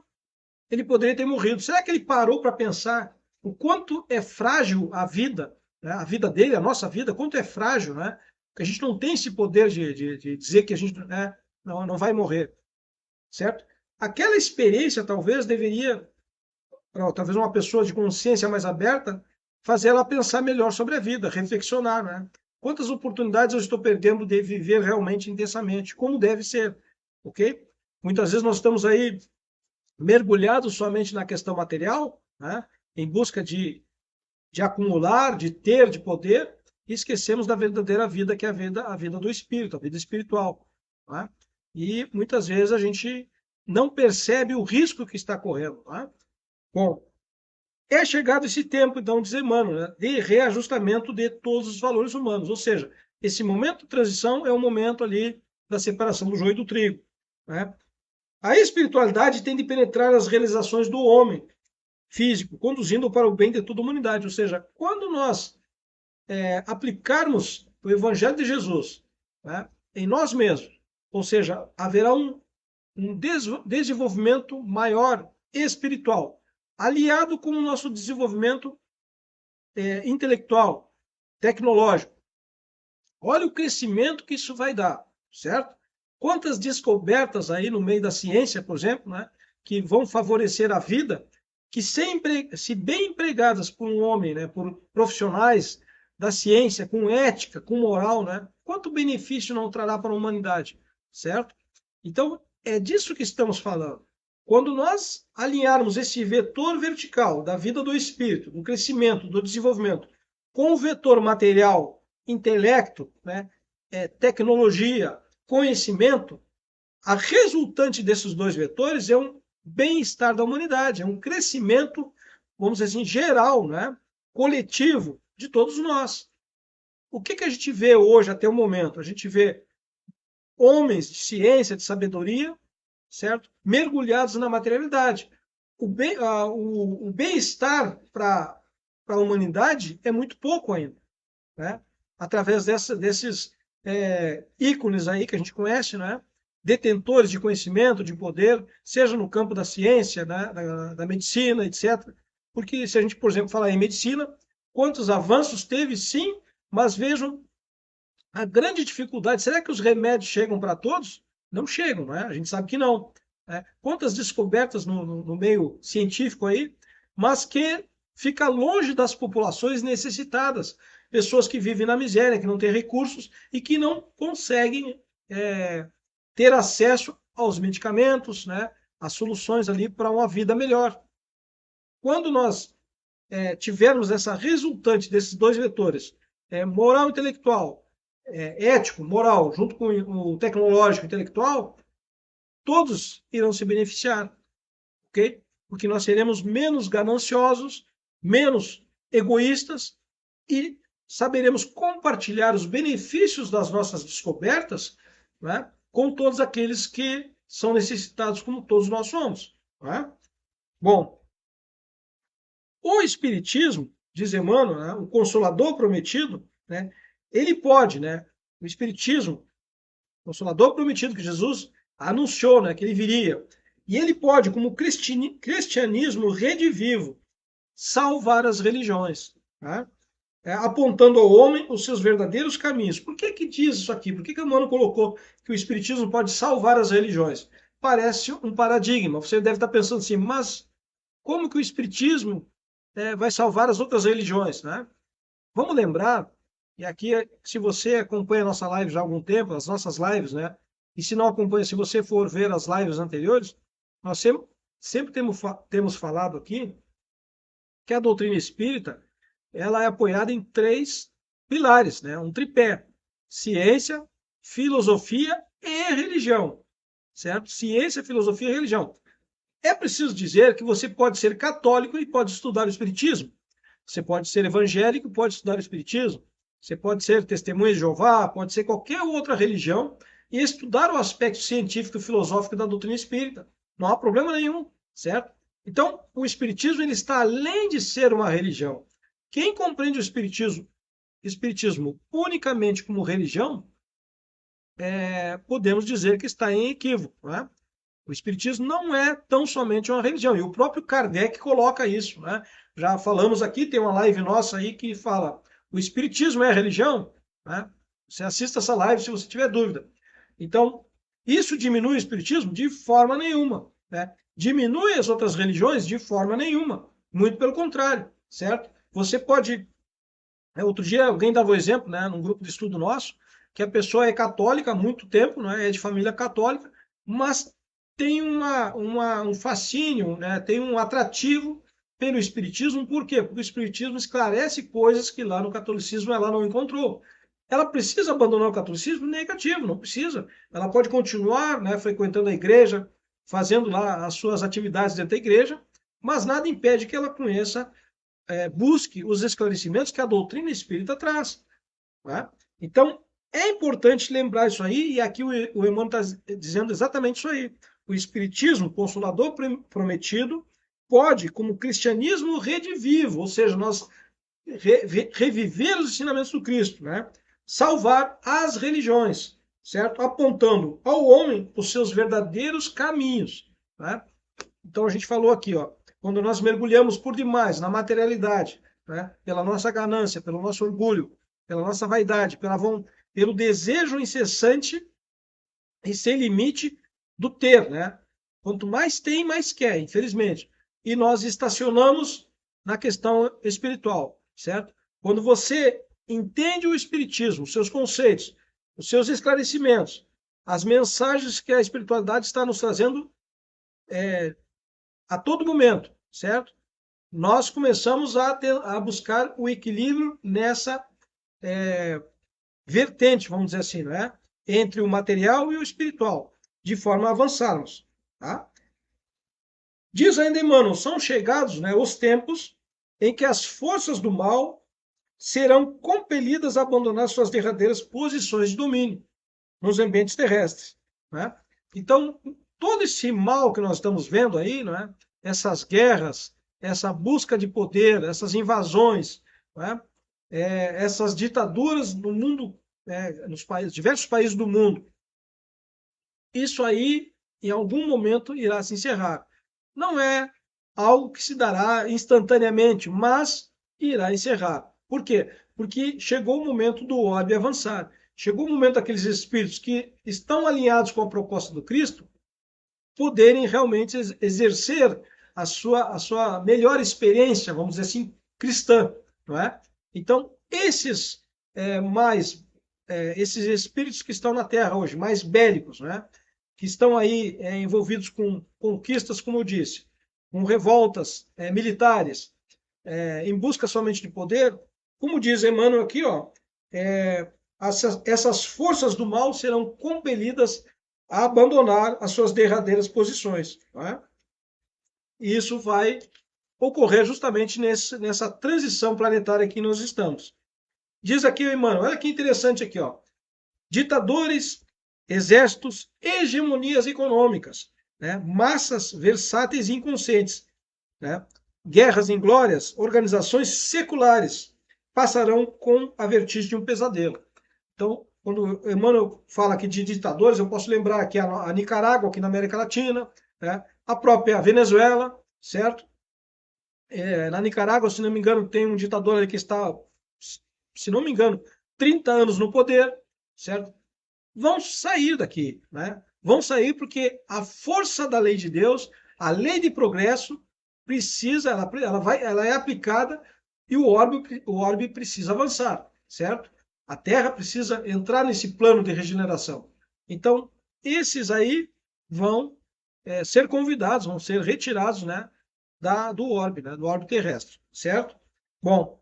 Speaker 1: ele poderia ter morrido. Será que ele parou para pensar o quanto é frágil a vida, né? A vida dele, a nossa vida, quanto é frágil, né? Que a gente não tem esse poder de dizer que a gente, né, não vai morrer, certo? Aquela experiência talvez deveria, talvez uma pessoa de consciência mais aberta, fazer ela pensar melhor sobre a vida, reflexionar, né? Quantas oportunidades eu estou perdendo de viver realmente intensamente, como deve ser, ok? Muitas vezes nós estamos aí mergulhados somente na questão material, né? Em busca de acumular, de ter, de poder, e esquecemos da verdadeira vida, que é a vida do espírito, a vida espiritual. Né? E muitas vezes a gente não percebe o risco que está correndo. Né? Bom, é chegado esse tempo, então, diz Emmanuel, né, de reajustamento de todos os valores humanos. Ou seja, esse momento de transição é o momento ali da separação do joio e do trigo. Né? A espiritualidade tem de penetrar as realizações do homem físico, conduzindo para o bem de toda a humanidade. Ou seja, quando nós aplicarmos o Evangelho de Jesus, né, em nós mesmos, ou seja, haverá um desenvolvimento maior espiritual, aliado com o nosso desenvolvimento intelectual, tecnológico. Olha o crescimento que isso vai dar, certo? Quantas descobertas aí no meio da ciência, por exemplo, né, que vão favorecer a vida, que sempre, se bem empregadas por um homem, né, por profissionais da ciência, com ética, com moral, né, quanto benefício não trará para a humanidade, certo? Então, é disso que estamos falando. Quando nós alinharmos esse vetor vertical da vida do espírito, do crescimento, do desenvolvimento, com o vetor material, intelecto, né, tecnologia, conhecimento, a resultante desses dois vetores é um bem-estar da humanidade, é um crescimento, vamos dizer assim, geral, né? Coletivo de todos nós. O que a gente vê hoje até o momento? A gente vê homens de ciência, de sabedoria, certo? Mergulhados na materialidade. O bem-estar para a humanidade é muito pouco ainda, né? Através desses ícones aí que a gente conhece, né? Detentores de conhecimento, de poder, seja no campo da ciência, né? da medicina, etc. Porque se a gente, por exemplo, falar em medicina, quantos avanços teve, sim, mas vejam a grande dificuldade. Será que os remédios chegam para todos? Não chegam, não é? A gente sabe que não. Né? Quantas descobertas no meio científico aí, mas que fica longe das populações necessitadas, pessoas que vivem na miséria, que não têm recursos e que não conseguem ter acesso aos medicamentos, né? Às soluções ali para uma vida melhor. Quando nós tivermos essa resultante desses dois vetores, moral intelectual, ético, moral, junto com o tecnológico intelectual, todos irão se beneficiar, ok? Porque nós seremos menos gananciosos, menos egoístas e saberemos compartilhar os benefícios das nossas descobertas, né, com todos aqueles que são necessitados, como todos nós somos. Né? Bom, o Espiritismo, diz Emmanuel, né, o Consolador prometido, né, ele pode, né, o Espiritismo, o Consolador prometido que Jesus anunciou, né, que ele viria, e ele pode, como cristianismo redivivo, salvar as religiões, né, apontando ao homem os seus verdadeiros caminhos. Por que diz isso aqui? Por que Emmanuel colocou que o Espiritismo pode salvar as religiões? Parece um paradigma. Você deve estar pensando assim, mas como que o Espiritismo vai salvar as outras religiões, né? Vamos lembrar, e aqui, se você acompanha a nossa live já há algum tempo, as nossas lives, né? E se não acompanha, se você for ver as lives anteriores, nós sempre temos falado aqui que a doutrina espírita ela é apoiada em três pilares, né? Um tripé: ciência, filosofia e religião, certo? Ciência, filosofia e religião. É preciso dizer que você pode ser católico e pode estudar o Espiritismo. Você pode ser evangélico e pode estudar o Espiritismo. Você pode ser testemunha de Jeová, pode ser qualquer outra religião e estudar o aspecto científico e filosófico da doutrina espírita. Não há problema nenhum, certo? Então, o Espiritismo ele está além de ser uma religião. Quem compreende o Espiritismo unicamente como religião, podemos dizer que está em equívoco, né? O Espiritismo não é tão somente uma religião, e o próprio Kardec coloca isso, né? Já falamos aqui, tem uma live nossa aí que fala: o Espiritismo é religião? Né? Você assista essa live se você tiver dúvida. Então, isso diminui o Espiritismo? De forma nenhuma. Né? Diminui as outras religiões? De forma nenhuma. Muito pelo contrário, certo? Você pode. Outro dia alguém dava o exemplo, né, num grupo de estudo nosso, que a pessoa é católica há muito tempo, né, é de família católica, mas tem um fascínio, né, tem um atrativo pelo Espiritismo. Por quê? Porque o Espiritismo esclarece coisas que lá no catolicismo ela não encontrou. Ela precisa abandonar o catolicismo? Negativo, não precisa. Ela pode continuar, né, frequentando a igreja, fazendo lá as suas atividades dentro da igreja, mas nada impede que ela conheça, busque os esclarecimentos que a doutrina espírita traz. Né? Então, é importante lembrar isso aí, e aqui o Emmanuel está dizendo exatamente isso aí. O Espiritismo, Consolador prometido, pode, como cristianismo redivivo, ou seja, nós reviver os ensinamentos do Cristo, né? Salvar as religiões, certo? Apontando ao homem os seus verdadeiros caminhos. Né? Então a gente falou aqui, ó, quando nós mergulhamos por demais na materialidade, né, pela nossa ganância, pelo nosso orgulho, pela nossa vaidade, pelo desejo incessante e sem limite do ter, né? Quanto mais tem, mais quer, infelizmente. E nós estacionamos na questão espiritual, certo? Quando você entende o espiritismo, os seus conceitos, os seus esclarecimentos, as mensagens que a espiritualidade está nos trazendo a todo momento, certo? Nós começamos a buscar o equilíbrio nessa vertente, vamos dizer assim, não é? entre o material e o espiritual, de forma a avançarmos. Tá? Diz ainda Emmanuel, são chegados, né, os tempos em que as forças do mal serão compelidas a abandonar suas derradeiras posições de domínio nos ambientes terrestres. Né? Então, todo esse mal que nós estamos vendo aí, né, essas guerras, essa busca de poder, essas invasões, né, essas ditaduras no mundo, nos diversos países do mundo, isso aí, em algum momento, irá se encerrar. Não é algo que se dará instantaneamente, mas irá encerrar. Por quê? Porque chegou o momento do orbe avançar. Chegou o momento daqueles espíritos que estão alinhados com a proposta do Cristo poderem realmente exercer a sua melhor experiência, vamos dizer assim, cristã, não é? Então, esses espíritos que estão na Terra hoje, mais bélicos, não é? Que estão aí envolvidos com conquistas, como eu disse, com revoltas militares, em busca somente de poder, como diz Emmanuel aqui, ó, essas forças do mal serão compelidas a abandonar as suas derradeiras posições. Não é? E isso vai ocorrer justamente nessa transição planetária que nós estamos. Diz aqui o Emmanuel, olha que interessante aqui, ó. Ditadores, exércitos, hegemonias econômicas, né? Massas versáteis e inconscientes, né? Guerras inglórias, organizações seculares passarão com a vertigem de um pesadelo. Então, quando Emmanuel fala aqui de ditadores, eu posso lembrar aqui a Nicarágua, aqui na América Latina, né? A própria Venezuela, certo? Na Nicarágua, se não me engano, tem um ditador ali que está, se não me engano, 30 anos no poder, certo? Vão sair daqui, né? Vão sair porque a força da lei de Deus, a lei de progresso, precisa, ela é aplicada e o orbe precisa avançar, certo? A Terra precisa entrar nesse plano de regeneração. Então, esses aí vão ser convidados, vão ser retirados, né, do orbe, né, do orbe terrestre, certo? Bom,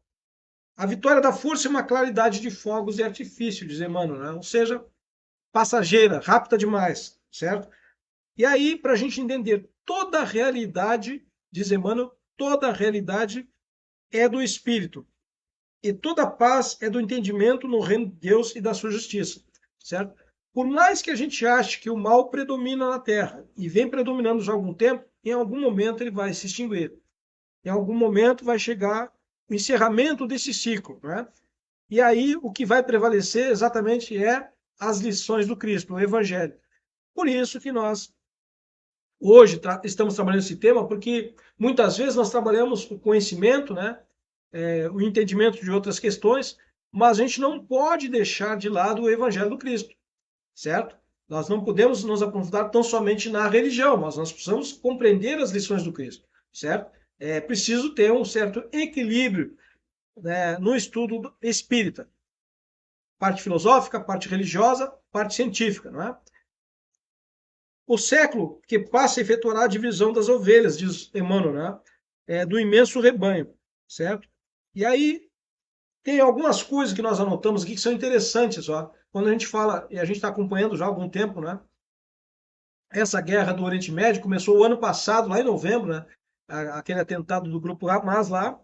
Speaker 1: a vitória da força é uma claridade de fogos e artifício, diz Emmanuel, né? Ou seja, passageira, rápida demais, certo? E aí, para a gente entender toda a realidade, diz Emmanuel, toda a realidade é do Espírito. E toda a paz é do entendimento no reino de Deus e da sua justiça, certo? Por mais que a gente ache que o mal predomina na Terra, e vem predominando já há algum tempo, em algum momento ele vai se extinguir. Em algum momento vai chegar o encerramento desse ciclo, né? E aí o que vai prevalecer exatamente é as lições do Cristo, o Evangelho. Por isso que nós hoje estamos trabalhando esse tema, porque muitas vezes nós trabalhamos o conhecimento, né? O entendimento de outras questões, mas a gente não pode deixar de lado o Evangelho do Cristo, certo? Nós não podemos nos aprofundar tão somente na religião, mas nós precisamos compreender as lições do Cristo, certo? É preciso ter um certo equilíbrio, né, no estudo espírita. Parte filosófica, parte religiosa, parte científica, não é? O século que passa efetuará a divisão das ovelhas, diz Emmanuel, né? Do imenso rebanho, certo? E aí tem algumas coisas que nós anotamos aqui que são interessantes, ó. Quando a gente fala, e a gente está acompanhando já há algum tempo, né? Essa guerra do Oriente Médio começou o ano passado, lá em novembro, né? Aquele atentado do grupo Hamas lá,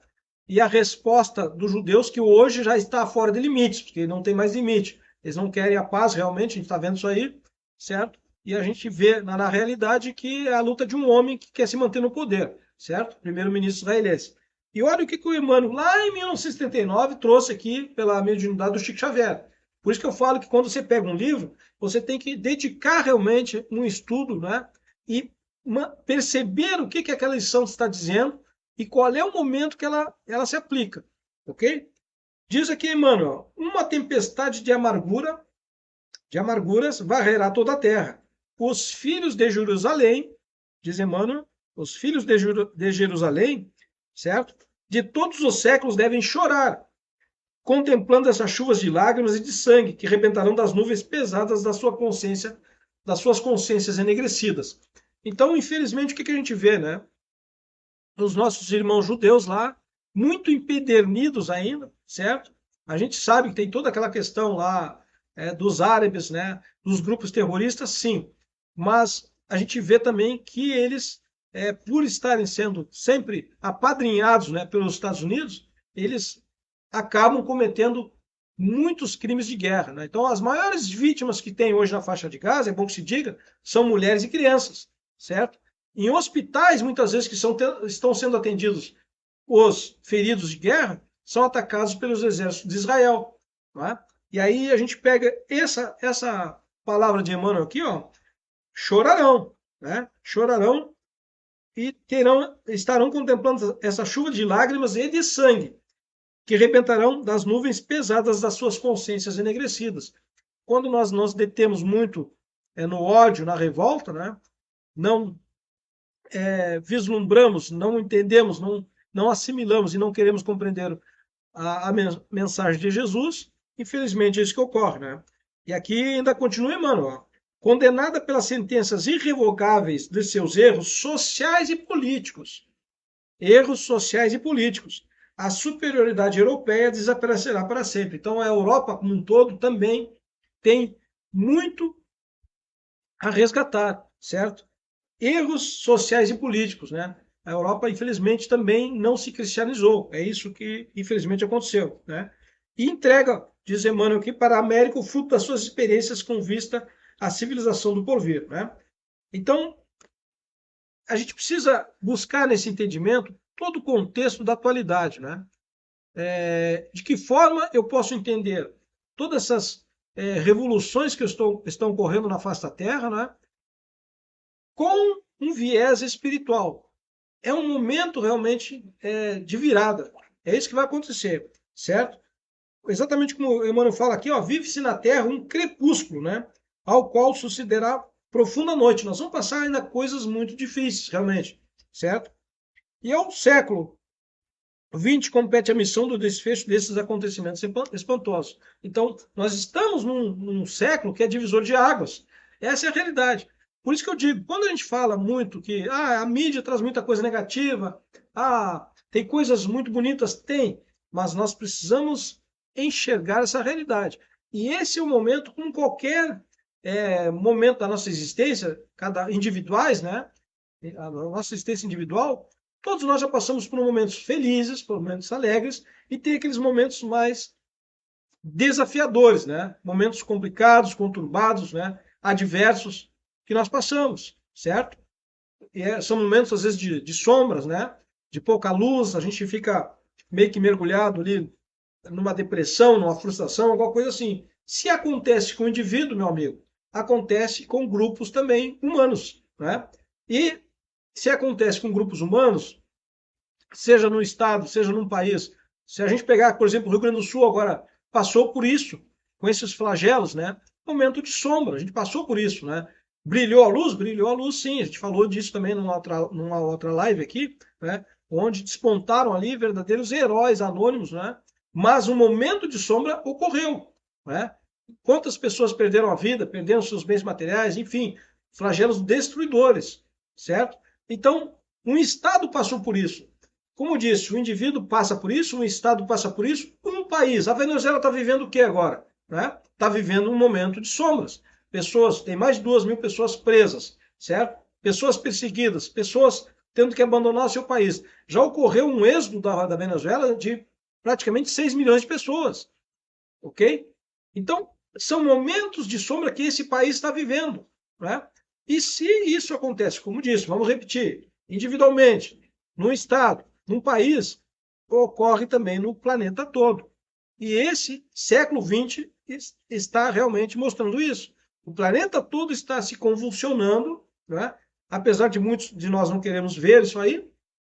Speaker 1: e a resposta dos judeus que hoje já está fora de limites, porque não tem mais limite. Eles não querem a paz realmente, a gente está vendo isso aí, certo? E a gente vê na realidade que é a luta de um homem que quer se manter no poder, certo? Primeiro-ministro israelense. E olha o que o Emmanuel, lá em 1979, trouxe aqui pela mediunidade do Chico Xavier. Por isso que eu falo que quando você pega um livro, você tem que dedicar realmente um estudo, né? E perceber o que aquela lição está dizendo e qual é o momento que ela se aplica, ok? Diz aqui Emmanuel, uma tempestade de amarguras varrerá toda a terra. Os filhos de Jerusalém, diz Emmanuel, os filhos de Jerusalém, certo? De todos os séculos devem chorar, contemplando essas chuvas de lágrimas e de sangue que rebentarão das nuvens pesadas da sua consciência, das suas consciências enegrecidas. Então, infelizmente, o que a gente vê, né? Os nossos irmãos judeus lá, muito empedernidos ainda, certo? A gente sabe que tem toda aquela questão lá dos árabes, né, dos grupos terroristas, sim. Mas a gente vê também que eles, por estarem sendo sempre apadrinhados, né, pelos Estados Unidos, eles acabam cometendo muitos crimes de guerra, né? Então, as maiores vítimas que tem hoje na faixa de Gaza, é bom que se diga, são mulheres e crianças, certo? Em hospitais, muitas vezes, que estão sendo atendidos os feridos de guerra, são atacados pelos exércitos de Israel. Não é? E aí a gente pega essa palavra de Emmanuel aqui, ó, chorarão, né? Chorarão e estarão contemplando essa chuva de lágrimas e de sangue, que rebentarão das nuvens pesadas das suas consciências enegrecidas. Quando nós nos detemos muito no ódio, na revolta, né? Não vislumbramos, não entendemos, não assimilamos e não queremos compreender a mensagem de Jesus, infelizmente é isso que ocorre, né? E aqui ainda continua Emmanuel, condenada pelas sentenças irrevogáveis de seus erros sociais e políticos. Erros sociais e políticos. A superioridade europeia desaparecerá para sempre. Então a Europa como um todo também tem muito a resgatar, certo? Erros sociais e políticos, né? A Europa, infelizmente, também não se cristianizou. É isso que, infelizmente, aconteceu, né? E entrega, diz Emmanuel aqui, para a América o fruto das suas experiências com vista à civilização do porvir, né? Então, a gente precisa buscar nesse entendimento todo o contexto da atualidade, né? De que forma eu posso entender todas essas revoluções que estão ocorrendo na face da Terra, né? Com um viés espiritual. É um momento realmente de virada. É isso que vai acontecer, certo? Exatamente como o Emmanuel fala aqui, ó, vive-se na Terra um crepúsculo, né? Ao qual sucederá profunda noite. Nós vamos passar ainda coisas muito difíceis, realmente, certo? E ao século XX compete a missão do desfecho desses acontecimentos espantosos. Então, nós estamos num século que é divisor de águas. Essa é a realidade. Por isso que eu digo, quando a gente fala muito que a mídia traz muita coisa negativa, tem coisas muito bonitas, tem, mas nós precisamos enxergar essa realidade. E esse é o momento, como qualquer momento da nossa existência, cada individuais, né? A nossa existência individual, todos nós já passamos por momentos felizes, por momentos alegres, e tem aqueles momentos mais desafiadores, né? Momentos complicados, conturbados, né? Adversos que nós passamos, certo? São momentos, às vezes, de sombras, né? De pouca luz, a gente fica meio que mergulhado ali numa depressão, numa frustração, alguma coisa assim. Se acontece com o indivíduo, meu amigo, acontece com grupos também humanos, né? E se acontece com grupos humanos, seja no estado, seja num país, se a gente pegar, por exemplo, o Rio Grande do Sul agora passou por isso, com esses flagelos, né? Momento de sombra, a gente passou por isso, né? Brilhou a luz, sim. A gente falou disso também numa outra live aqui, né? Onde despontaram ali verdadeiros heróis anônimos, né? Mas um momento de sombra ocorreu, né? Quantas pessoas perderam a vida, perderam seus bens materiais, enfim, flagelos destruidores, certo? Então, um Estado passou por isso. Como disse, o indivíduo passa por isso, um Estado passa por isso, um país. A Venezuela está vivendo o que agora? Né? Está vivendo um momento de sombras. Pessoas, tem mais de 2.000 pessoas presas, certo? Pessoas perseguidas, pessoas tendo que abandonar o seu país. Já ocorreu um êxodo da Venezuela de praticamente 6 milhões de pessoas, ok? Então, são momentos de sombra que esse país está vivendo, né? E se isso acontece, como disse, vamos repetir, individualmente, num estado, num país, ocorre também no planeta todo. E esse século XX está realmente mostrando isso. O planeta todo está se convulsionando, né? Apesar de muitos de nós não queremos ver isso aí,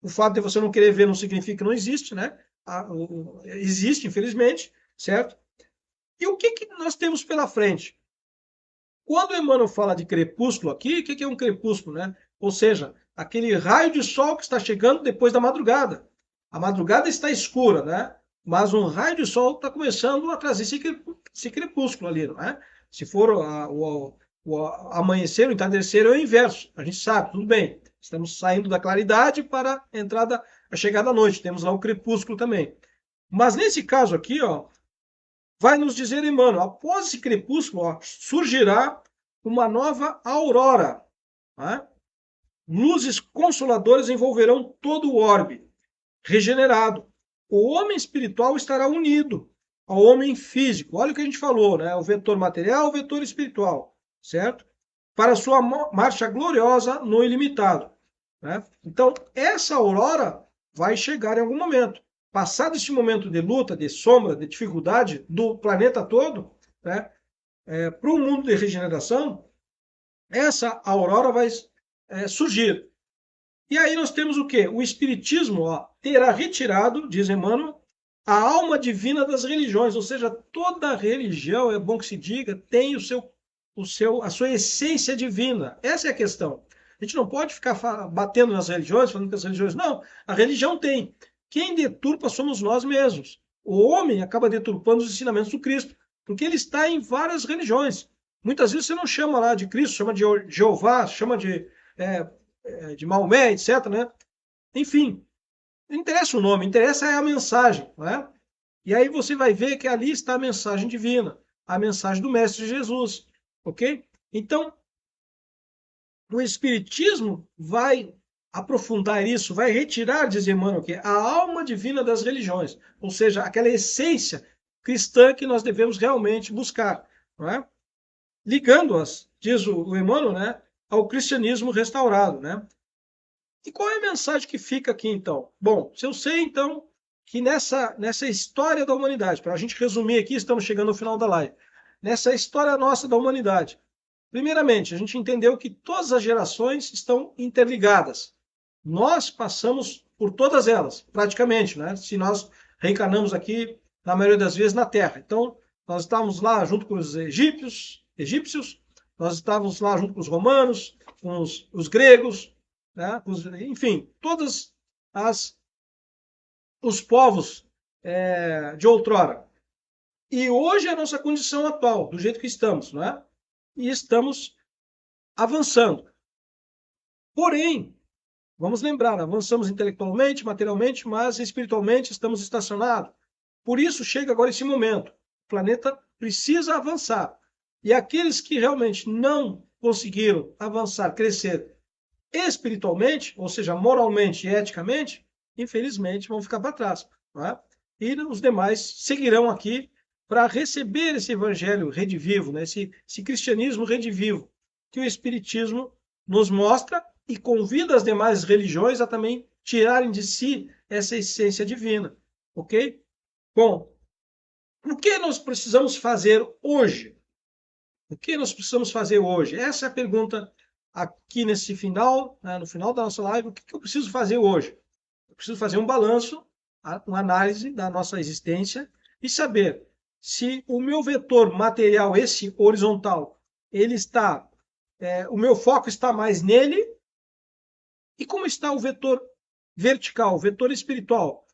Speaker 1: o fato de você não querer ver não significa que não existe, né? Existe, infelizmente, certo? E o que nós temos pela frente? Quando o Emmanuel fala de crepúsculo aqui, o que é um crepúsculo, né? Ou seja, aquele raio de sol que está chegando depois da madrugada. A madrugada está escura, né? Mas um raio de sol está começando a trazer esse crepúsculo ali, não é? Se for o amanhecer, o entardecer é o inverso. A gente sabe, tudo bem. Estamos saindo da claridade para a chegada da noite. Temos lá o crepúsculo também. Mas nesse caso aqui, ó, vai nos dizer Emmanuel, após esse crepúsculo, ó, surgirá uma nova aurora. Né? Luzes consoladoras envolverão todo o orbe regenerado. O homem espiritual estará unido ao homem físico. Olha o que a gente falou, né? O vetor material, o vetor espiritual, certo? Para sua marcha gloriosa no ilimitado. Né? Então, essa aurora vai chegar em algum momento. Passado este momento de luta, de sombra, de dificuldade do planeta todo, né? Para o mundo de regeneração, essa aurora vai surgir. E aí nós temos o quê? O Espiritismo terá retirado, diz Emmanuel, a alma divina das religiões, ou seja, toda religião, é bom que se diga, tem a sua essência divina. Essa é a questão. A gente não pode ficar batendo nas religiões, falando que as religiões. Não, a religião tem. Quem deturpa somos nós mesmos. O homem acaba deturpando os ensinamentos do Cristo, porque ele está em várias religiões. Muitas vezes você não chama lá de Cristo, chama de Jeová, chama de Maomé, etc. Né? Enfim, não interessa o nome, interessa é a mensagem. Né? E aí você vai ver que ali está a mensagem divina, a mensagem do Mestre Jesus. Ok? Então, o Espiritismo vai aprofundar isso, vai retirar, diz Emmanuel, que a alma divina das religiões, ou seja, aquela essência cristã que nós devemos realmente buscar, não é? Ligando-as, diz o Emmanuel, né, ao cristianismo restaurado, né? E qual é a mensagem que fica aqui, então? Bom, se eu sei, então, que nessa história da humanidade, para a gente resumir aqui, estamos chegando ao final da live, nessa história nossa da humanidade, primeiramente, a gente entendeu que todas as gerações estão interligadas. Nós passamos por todas elas, praticamente, né? Se nós reencarnamos aqui, na maioria das vezes, na Terra. Então, nós estávamos lá junto com os egípcios, nós estávamos lá junto com os romanos, com os gregos, né? Enfim, todos os povos de outrora. E hoje é a nossa condição atual, do jeito que estamos, não é? E estamos avançando. Porém, vamos lembrar, avançamos intelectualmente, materialmente, mas espiritualmente estamos estacionados. Por isso chega agora esse momento. O planeta precisa avançar. E aqueles que realmente não conseguiram avançar, crescer espiritualmente, ou seja, moralmente e eticamente, infelizmente vão ficar para trás. Não é? E os demais seguirão aqui para receber esse evangelho redivivo, né? esse cristianismo redivivo, que o Espiritismo nos mostra e convida as demais religiões a também tirarem de si essa essência divina. Ok? Bom, o que nós precisamos fazer hoje? O que nós precisamos fazer hoje? Essa é a pergunta aqui nesse final, né, no final da nossa live. O que eu preciso fazer hoje? Eu preciso fazer um balanço, uma análise da nossa existência e saber se o meu vetor material, esse horizontal, ele está, o meu foco está mais nele, e como está o vetor vertical, o vetor espiritual?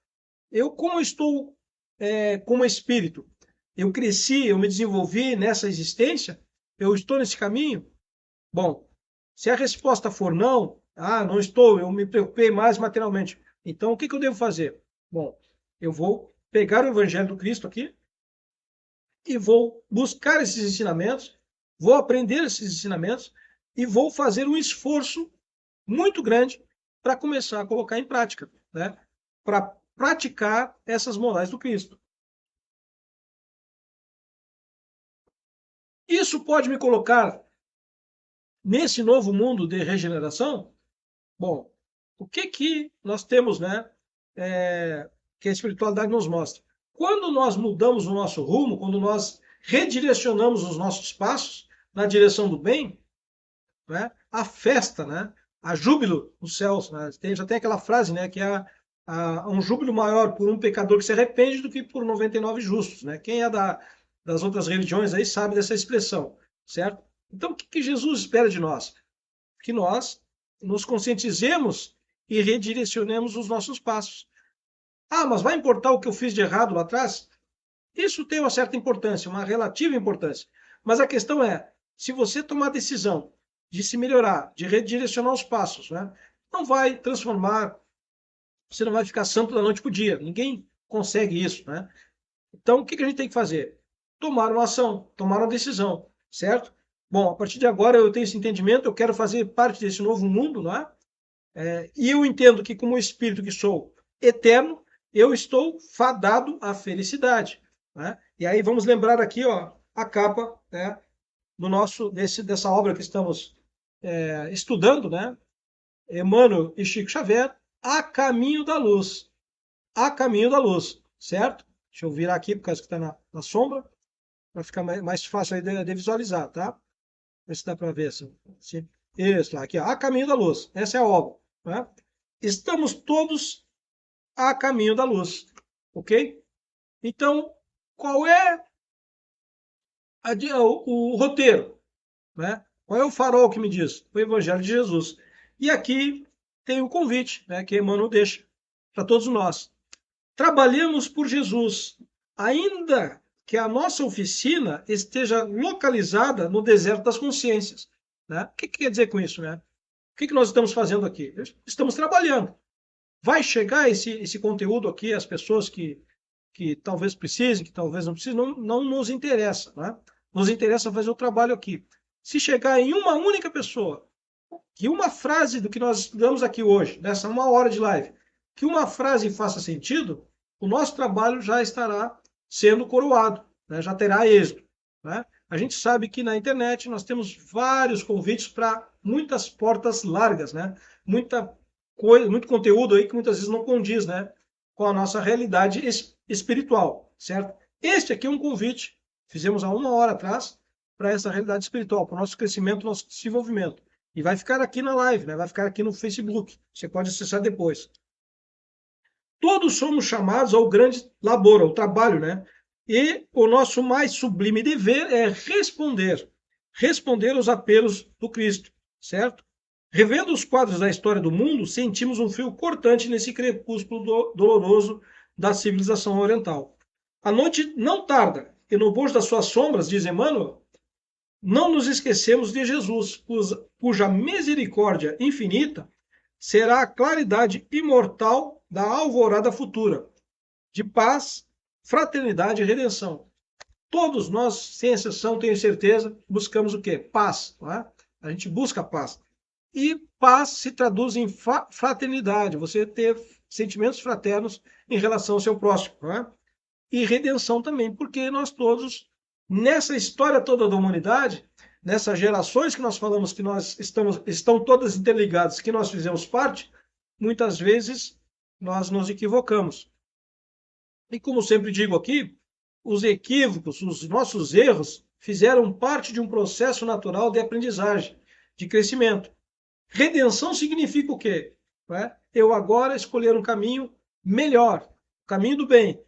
Speaker 1: Como eu estou como espírito? Eu cresci, eu me desenvolvi nessa existência? Eu estou nesse caminho? Bom, se a resposta for não, não estou, eu me preocupei mais materialmente. Então, o que eu devo fazer? Bom, eu vou pegar o Evangelho do Cristo aqui e vou buscar esses ensinamentos, vou aprender esses ensinamentos e vou fazer um esforço muito grande para começar a colocar em prática, né? Para praticar essas morais do Cristo. Isso pode me colocar nesse novo mundo de regeneração? Bom, o que nós temos, né? Que a espiritualidade nos mostra. Quando nós mudamos o nosso rumo, quando nós redirecionamos os nossos passos na direção do bem, né? A festa, né? A júbilo nos céus, né? Já tem aquela frase, né? Que é um júbilo maior por um pecador que se arrepende do que por 99 justos, né? Quem é das outras religiões aí sabe dessa expressão, certo? Então, o que Jesus espera de nós? Que nós nos conscientizemos e redirecionemos os nossos passos. Mas vai importar o que eu fiz de errado lá atrás? Isso tem uma certa importância, uma relativa importância. Mas a questão é, se você tomar a decisão de se melhorar, de redirecionar os passos, né, não vai transformar, você não vai ficar santo da noite para o dia. Ninguém consegue isso. Né? Então, o que a gente tem que fazer? tomar uma ação, tomar uma decisão, certo? Bom, a partir de agora eu tenho esse entendimento, eu quero fazer parte desse novo mundo, não é? E eu entendo que, como espírito que sou eterno, eu estou fadado à felicidade. Né? E aí vamos lembrar aqui, ó, a capa, né, dessa obra que estamos estudando, né? Emmanuel e Chico Xavier, A Caminho da Luz. A Caminho da Luz, certo? Deixa eu virar aqui, por causa que está na sombra, para ficar mais fácil aí de visualizar, tá? Ver se dá para ver. Isso, aqui, ó, A Caminho da Luz. Essa é a obra. Né? Estamos todos a caminho da luz, ok? Então, qual é o roteiro? Né? Qual é o farol que me diz? O Evangelho de Jesus. E aqui tem o convite, né, que Emmanuel deixa para todos nós. Trabalhemos por Jesus, ainda que a nossa oficina esteja localizada no deserto das consciências. Né? O que quer dizer com isso? Né? O que nós estamos fazendo aqui? Estamos trabalhando. Vai chegar esse conteúdo aqui às pessoas que talvez precisem, que talvez não precisem, não nos interessa. Né? Nos interessa fazer o trabalho aqui. Se chegar em uma única pessoa, que uma frase do que nós estudamos aqui hoje, nessa 1 hora de live, que uma frase faça sentido, o nosso trabalho já estará sendo coroado, né? Já terá êxito. Né? A gente sabe que na internet nós temos vários convites para muitas portas largas, né? Muita coisa, muito conteúdo aí que muitas vezes não condiz, né, com a nossa realidade espiritual, certo? Este aqui é um convite, fizemos há 1 hora atrás, para essa realidade espiritual, para o nosso crescimento, nosso desenvolvimento. E vai ficar aqui na live, né? Vai ficar aqui no Facebook. Você pode acessar depois. Todos somos chamados ao grande labor, ao trabalho, né? E o nosso mais sublime dever é responder aos apelos do Cristo, certo? Revendo os quadros da história do mundo, sentimos um fio cortante nesse crepúsculo doloroso da civilização oriental. A noite não tarda, e no bojo das suas sombras, diz Emmanuel, não nos esquecemos de Jesus, cuja misericórdia infinita será a claridade imortal da alvorada futura, de paz, fraternidade e redenção. Todos nós, sem exceção, tenho certeza, buscamos o quê? Paz. Não é? A gente busca paz. E paz se traduz em fraternidade, você ter sentimentos fraternos em relação ao seu próximo. Não é? E redenção também, porque nós todos, nessa história toda da humanidade, nessas gerações que nós falamos que estão todas interligadas, que nós fizemos parte, muitas vezes nós nos equivocamos. E como sempre digo aqui, os equívocos, os nossos erros, fizeram parte de um processo natural de aprendizagem, de crescimento. Redenção significa o quê? Eu agora escolher um caminho melhor, o caminho do bem.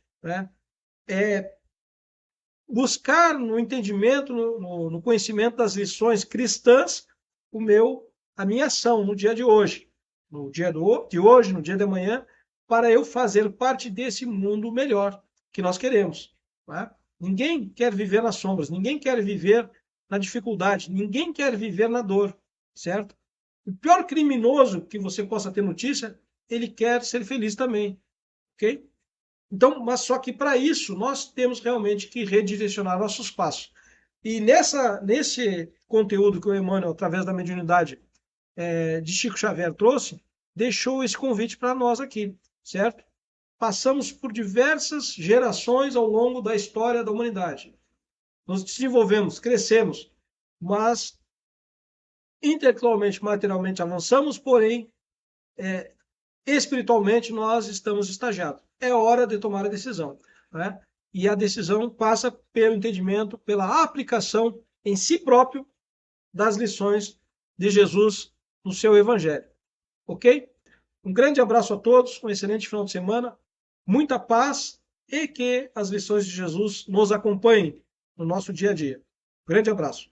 Speaker 1: Buscar no entendimento, no conhecimento das lições cristãs, a minha ação no dia de hoje, no dia de hoje, no dia de amanhã, para eu fazer parte desse mundo melhor que nós queremos. Ninguém quer viver nas sombras, ninguém quer viver na dificuldade, ninguém quer viver na dor, certo? O pior criminoso que você possa ter notícia, ele quer ser feliz também, ok? Então, mas só que para isso nós temos realmente que redirecionar nossos passos. E nesse conteúdo que o Emmanuel, através da mediunidade de Chico Xavier trouxe, deixou esse convite para nós aqui, certo? Passamos por diversas gerações ao longo da história da humanidade. Nos desenvolvemos, crescemos, mas intelectualmente, materialmente avançamos, porém, espiritualmente nós estamos estagiados. É hora de tomar a decisão. Né? E a decisão passa pelo entendimento, pela aplicação em si próprio das lições de Jesus no seu Evangelho. Ok? Um grande abraço a todos, um excelente final de semana, muita paz e que as lições de Jesus nos acompanhem no nosso dia a dia. Grande abraço.